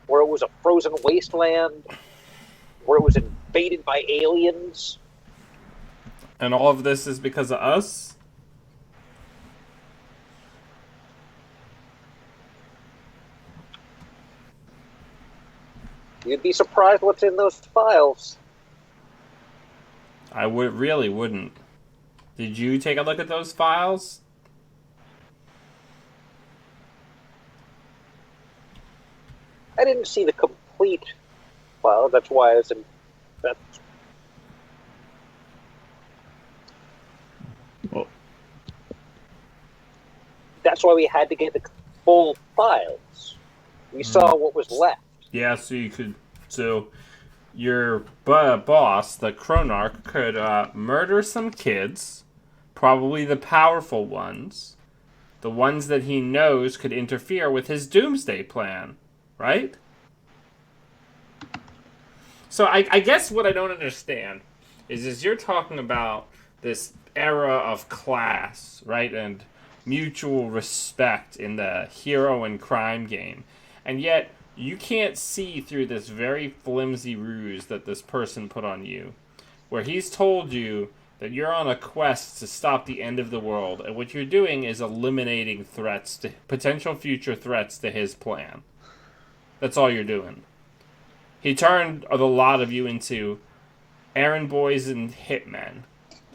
[SPEAKER 1] where it was a frozen wasteland, where it was invaded by aliens.
[SPEAKER 2] And all of this is because of us?
[SPEAKER 1] You'd be surprised what's in those files.
[SPEAKER 2] I really wouldn't. Did you take a look at those files?
[SPEAKER 1] I didn't see the complete file. That's why I was in. That's why we had to get the full files. We saw what was left.
[SPEAKER 2] Yeah, so your boss, the Chronarch, could murder some kids, probably the powerful ones, the ones that he knows could interfere with his doomsday plan, right? So I guess what I don't understand is you're talking about this era of class, right, and mutual respect in the hero and crime game, and yet you can't see through this very flimsy ruse that this person put on you, where he's told you that you're on a quest to stop the end of the world, and what you're doing is eliminating potential future threats to his plan. That's all you're doing. He turned the lot of you into errand boys and hitmen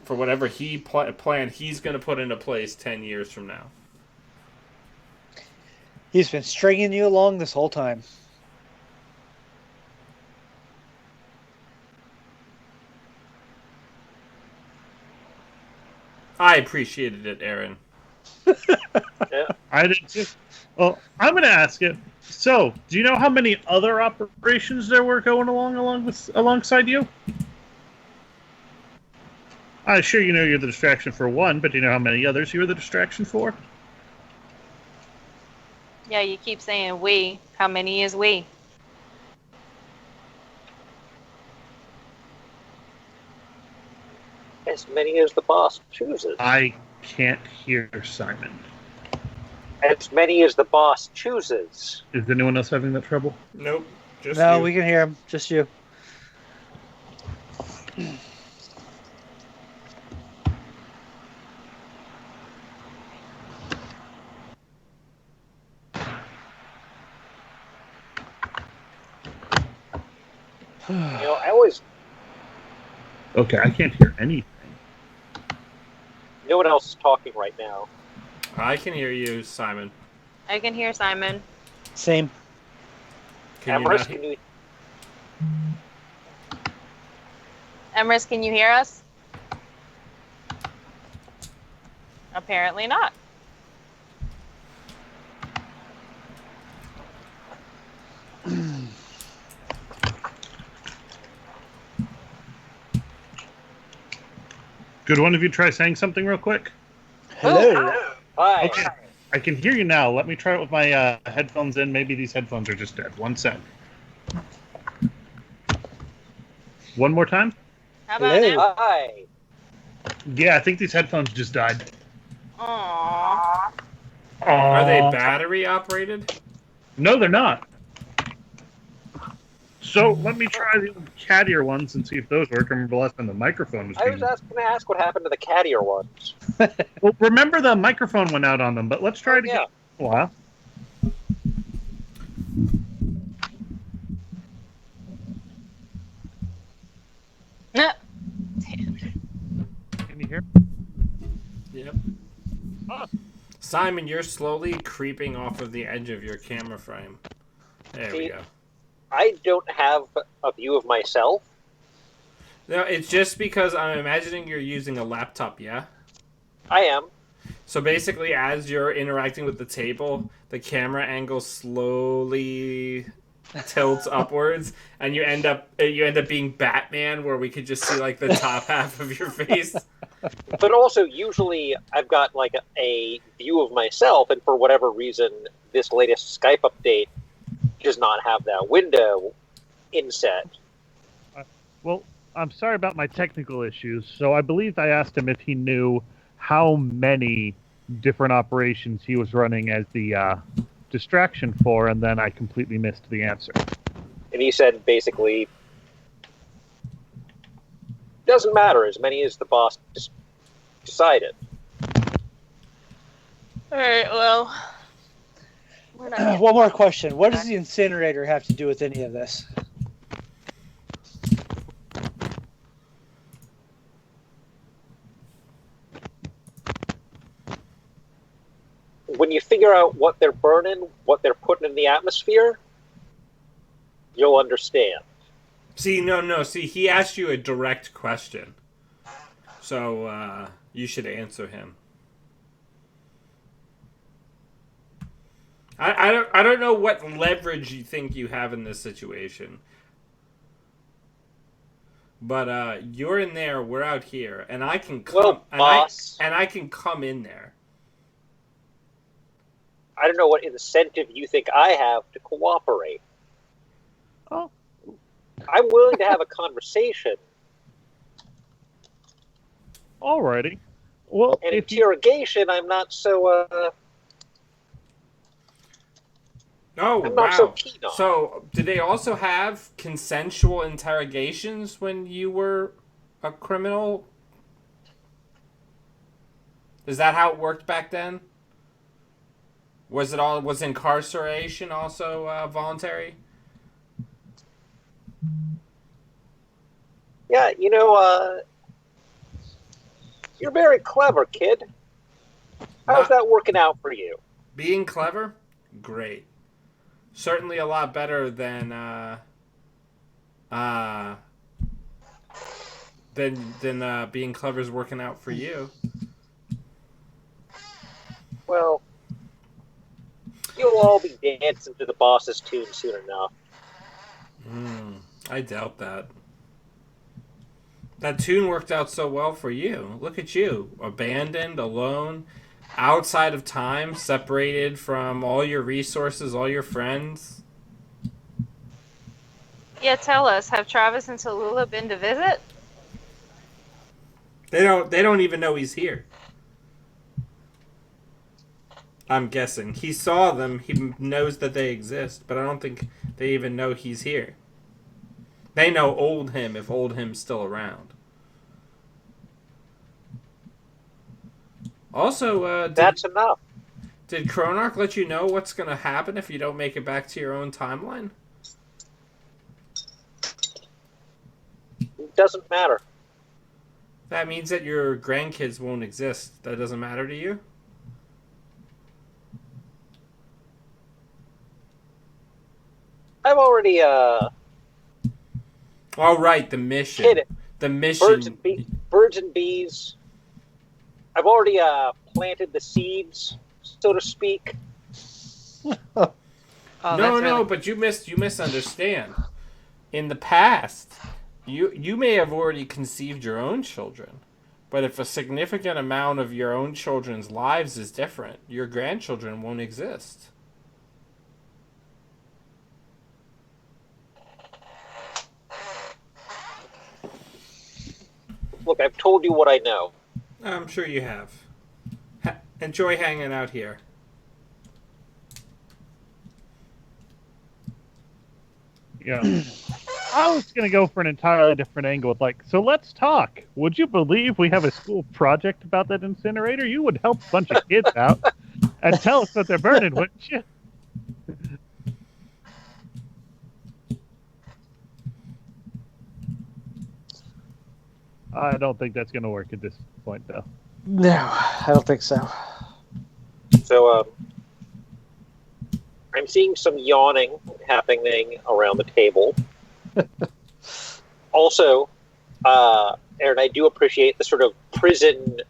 [SPEAKER 2] for whatever he planned he's going to put into place 10 years from now.
[SPEAKER 5] He's been stringing you along this whole time.
[SPEAKER 2] I appreciated it, Aaron.
[SPEAKER 1] Yeah.
[SPEAKER 3] I did too. Well, I'm going to ask it. So, do you know how many other operations there were going alongside you? I'm sure you know you're the distraction for one, but do you know how many others you were the distraction for?
[SPEAKER 4] Yeah, you keep saying we. How many is we?
[SPEAKER 1] As many as the boss chooses.
[SPEAKER 3] I can't hear Simon.
[SPEAKER 1] As many as the boss chooses.
[SPEAKER 3] Is anyone else having that trouble?
[SPEAKER 2] Nope. Just
[SPEAKER 5] No,
[SPEAKER 2] you.
[SPEAKER 5] we can hear him. Just you.
[SPEAKER 1] I always.
[SPEAKER 3] Okay, I can't hear anything.
[SPEAKER 1] No one else is talking right now.
[SPEAKER 2] I can hear you, Simon.
[SPEAKER 4] I can hear Simon.
[SPEAKER 5] Same.
[SPEAKER 2] Can you
[SPEAKER 1] Emrys,
[SPEAKER 2] not
[SPEAKER 1] can you?
[SPEAKER 4] Emrys, can you hear us? Apparently not.
[SPEAKER 3] Could one of you try saying something real quick?
[SPEAKER 5] Hello.
[SPEAKER 1] Hi.
[SPEAKER 3] Okay, I can hear you now. Let me try it with my headphones in. Maybe these headphones are just dead. 1 sec. One more time?
[SPEAKER 4] How about
[SPEAKER 5] Hello.
[SPEAKER 4] now?
[SPEAKER 1] Hi.
[SPEAKER 3] Yeah, I think these headphones just died.
[SPEAKER 4] Aww.
[SPEAKER 2] Are they battery operated?
[SPEAKER 3] No, they're not. So let me try the cat ear ones and see if those work. I remember last time the microphone was
[SPEAKER 1] I was
[SPEAKER 3] being...
[SPEAKER 1] going to ask what happened to the cat ear ones.
[SPEAKER 3] Well, remember the microphone went out on them, but let's try it again.
[SPEAKER 1] Yeah.
[SPEAKER 3] A while.
[SPEAKER 4] Damn.
[SPEAKER 3] Can you hear?
[SPEAKER 2] Yep.
[SPEAKER 3] Oh,
[SPEAKER 2] Simon, you're slowly creeping off of the edge of your camera frame. There we
[SPEAKER 1] See?
[SPEAKER 2] go.
[SPEAKER 1] I don't have a view of myself.
[SPEAKER 2] No, it's just because I'm imagining you're using a laptop, yeah?
[SPEAKER 1] I am.
[SPEAKER 2] So basically, as you're interacting with the table, the camera angle slowly tilts upwards, and you end up being Batman, where we could just see like the top half of your face.
[SPEAKER 1] But also, usually, I've got like a view of myself, and for whatever reason, this latest Skype update does not have that window inset.
[SPEAKER 3] well, I'm sorry about my technical issues. So I believe I asked him if he knew how many different operations he was running as the distraction for, and then I completely missed the answer.
[SPEAKER 1] And he said basically, doesn't matter as many as the boss decided.
[SPEAKER 4] Alright, well. We're not getting
[SPEAKER 5] One more question. What does the incinerator have to do with any of this?
[SPEAKER 1] When you figure out what they're burning, what they're putting in the atmosphere, you'll understand.
[SPEAKER 2] See, no. See, he asked you a direct question, so you should answer him. I don't know what leverage you think you have in this situation, but you're in there, we're out here, and I can come.
[SPEAKER 1] Well, boss.
[SPEAKER 2] And I can come in there.
[SPEAKER 1] I don't know what incentive you think I have to cooperate.
[SPEAKER 3] Oh,
[SPEAKER 1] I'm willing to have a conversation.
[SPEAKER 3] alrighty. Well,
[SPEAKER 1] And
[SPEAKER 3] if you,
[SPEAKER 1] interrogation, I'm not so.
[SPEAKER 2] Oh,
[SPEAKER 1] I'm
[SPEAKER 2] wow.
[SPEAKER 1] not so keen on.
[SPEAKER 2] So, did they also have consensual interrogations when you were a criminal? Is that how it worked back then? Was incarceration also voluntary?
[SPEAKER 1] Yeah, you're very clever, kid. How's that working out for you?
[SPEAKER 2] Being clever? Great. Certainly a lot better than being clever is working out for you.
[SPEAKER 1] Well, you'll all be dancing to the boss's tune soon enough.
[SPEAKER 2] I doubt that. That tune worked out so well for you. Look at you. Abandoned, alone, outside of time, separated from all your resources, all your friends.
[SPEAKER 4] Yeah, tell us, have Travis and Tallulah been to visit?
[SPEAKER 2] They don't even know he's here. I'm guessing. He saw them, he knows that they exist, but I don't think they even know he's here. They know old him if old him's still around. Also,
[SPEAKER 1] That's enough.
[SPEAKER 2] did Cronarch let you know what's going to happen if you don't make it back to your own timeline?
[SPEAKER 1] It doesn't matter.
[SPEAKER 2] That means that your grandkids won't exist. That doesn't matter to you?
[SPEAKER 1] I've already
[SPEAKER 2] All right, the mission.
[SPEAKER 1] hit it.
[SPEAKER 2] The mission.
[SPEAKER 1] Birds and bees. I've already planted the seeds, so to speak.
[SPEAKER 4] Oh,
[SPEAKER 2] No, but you misunderstand. In the past, you may have already conceived your own children, but if a significant amount of your own children's lives is different, your grandchildren won't exist.
[SPEAKER 1] Look, I've told you what I know.
[SPEAKER 2] I'm sure you have. Enjoy hanging out here.
[SPEAKER 3] yeah. I was going to go for an entirely different angle. Like, so let's talk. Would you believe we have a school project about that incinerator? You would help a bunch of kids out and tell us what they're burning, wouldn't you? I don't think that's going to work at this point, though.
[SPEAKER 5] No, I don't think so.
[SPEAKER 1] So, I'm seeing some yawning happening around the table. Also, Aaron, I do appreciate the sort of prison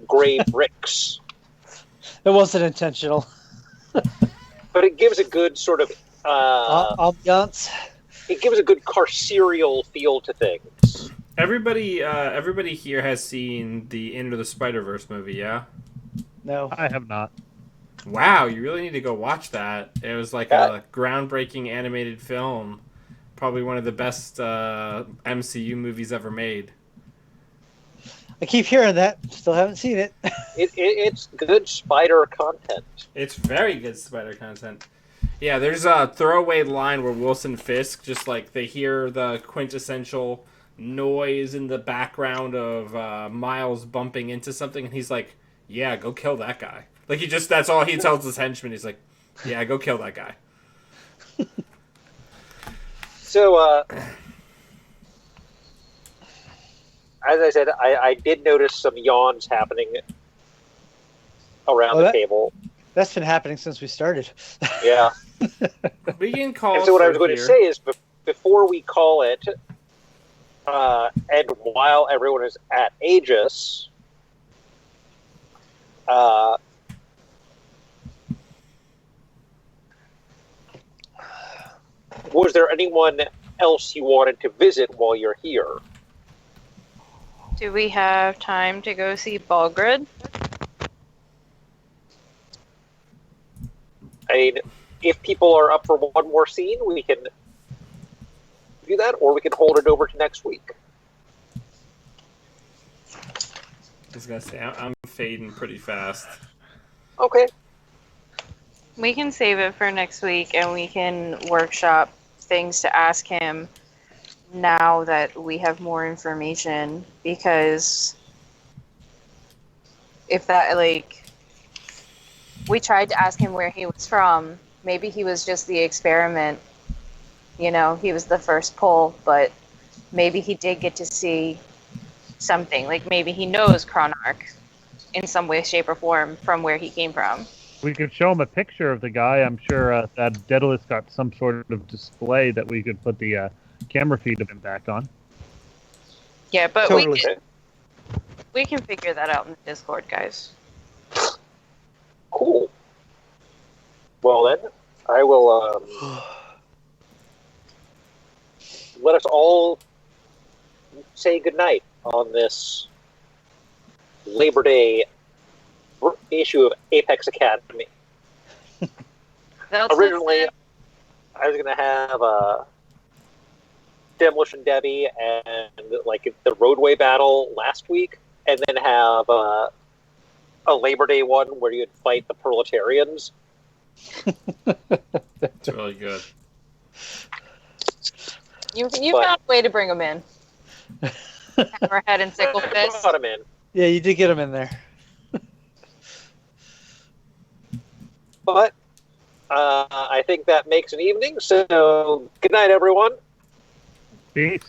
[SPEAKER 1] gray bricks,
[SPEAKER 5] It wasn't intentional.
[SPEAKER 1] but it gives a good sort of
[SPEAKER 5] Ambiance.
[SPEAKER 1] it gives a good carceral feel to things.
[SPEAKER 2] Everybody here has seen the Into the Spider-Verse movie, yeah?
[SPEAKER 5] No.
[SPEAKER 3] I have not.
[SPEAKER 2] Wow, you really need to go watch that. It was like a groundbreaking animated film. Probably one of the best MCU movies ever made.
[SPEAKER 5] I keep hearing that. Still haven't seen it.
[SPEAKER 1] It's good spider content.
[SPEAKER 2] It's very good spider content. Yeah, there's a throwaway line where Wilson Fisk just like they hear the quintessential noise in the background of Miles bumping into something, and he's like, "Yeah, go kill that guy." Like that's all he tells his henchmen. He's like, "Yeah, go kill that guy."
[SPEAKER 1] So, as I said, I did notice some yawns happening around the table.
[SPEAKER 5] That's been happening since we started.
[SPEAKER 1] Yeah.
[SPEAKER 2] We can call.
[SPEAKER 1] And so what I was going to say is, before we call it, and while everyone is at Aegis, was there anyone else you wanted to visit while you're here?
[SPEAKER 4] Do we have time to go see Balgrid?
[SPEAKER 1] I mean, if people are up for one more scene, we can do that, or we can hold it over to next week.
[SPEAKER 2] I was gonna say I'm fading pretty fast.
[SPEAKER 1] Okay.
[SPEAKER 4] We can save it for next week, and we can workshop things to ask him now that we have more information, because if that, like, we tried to ask him where he was from, maybe he was just the experiment, you know, he was the first pull, but maybe he did get to see something, like maybe he knows Chronarch in some way, shape, or form from where he came from.
[SPEAKER 3] We could show him a picture of the guy. I'm sure that Daedalus got some sort of display that we could put the camera feed of him back on.
[SPEAKER 4] Yeah, but
[SPEAKER 5] Totally.
[SPEAKER 4] we can figure that out in the Discord, guys.
[SPEAKER 1] Cool. Well then, I will let us all say goodnight on this Labor Day issue of Apex Academy. Originally, I was going to have Demolition Debbie and like the roadway battle last week, and then have a Labor Day one where you'd fight the proletarians.
[SPEAKER 2] It's really good.
[SPEAKER 4] You found a way to bring them in. Hammerhead and Sickle Fist.
[SPEAKER 1] Brought him in.
[SPEAKER 5] Yeah, you did get him in there.
[SPEAKER 1] But I think that makes an evening. So good night, everyone.
[SPEAKER 3] Peace.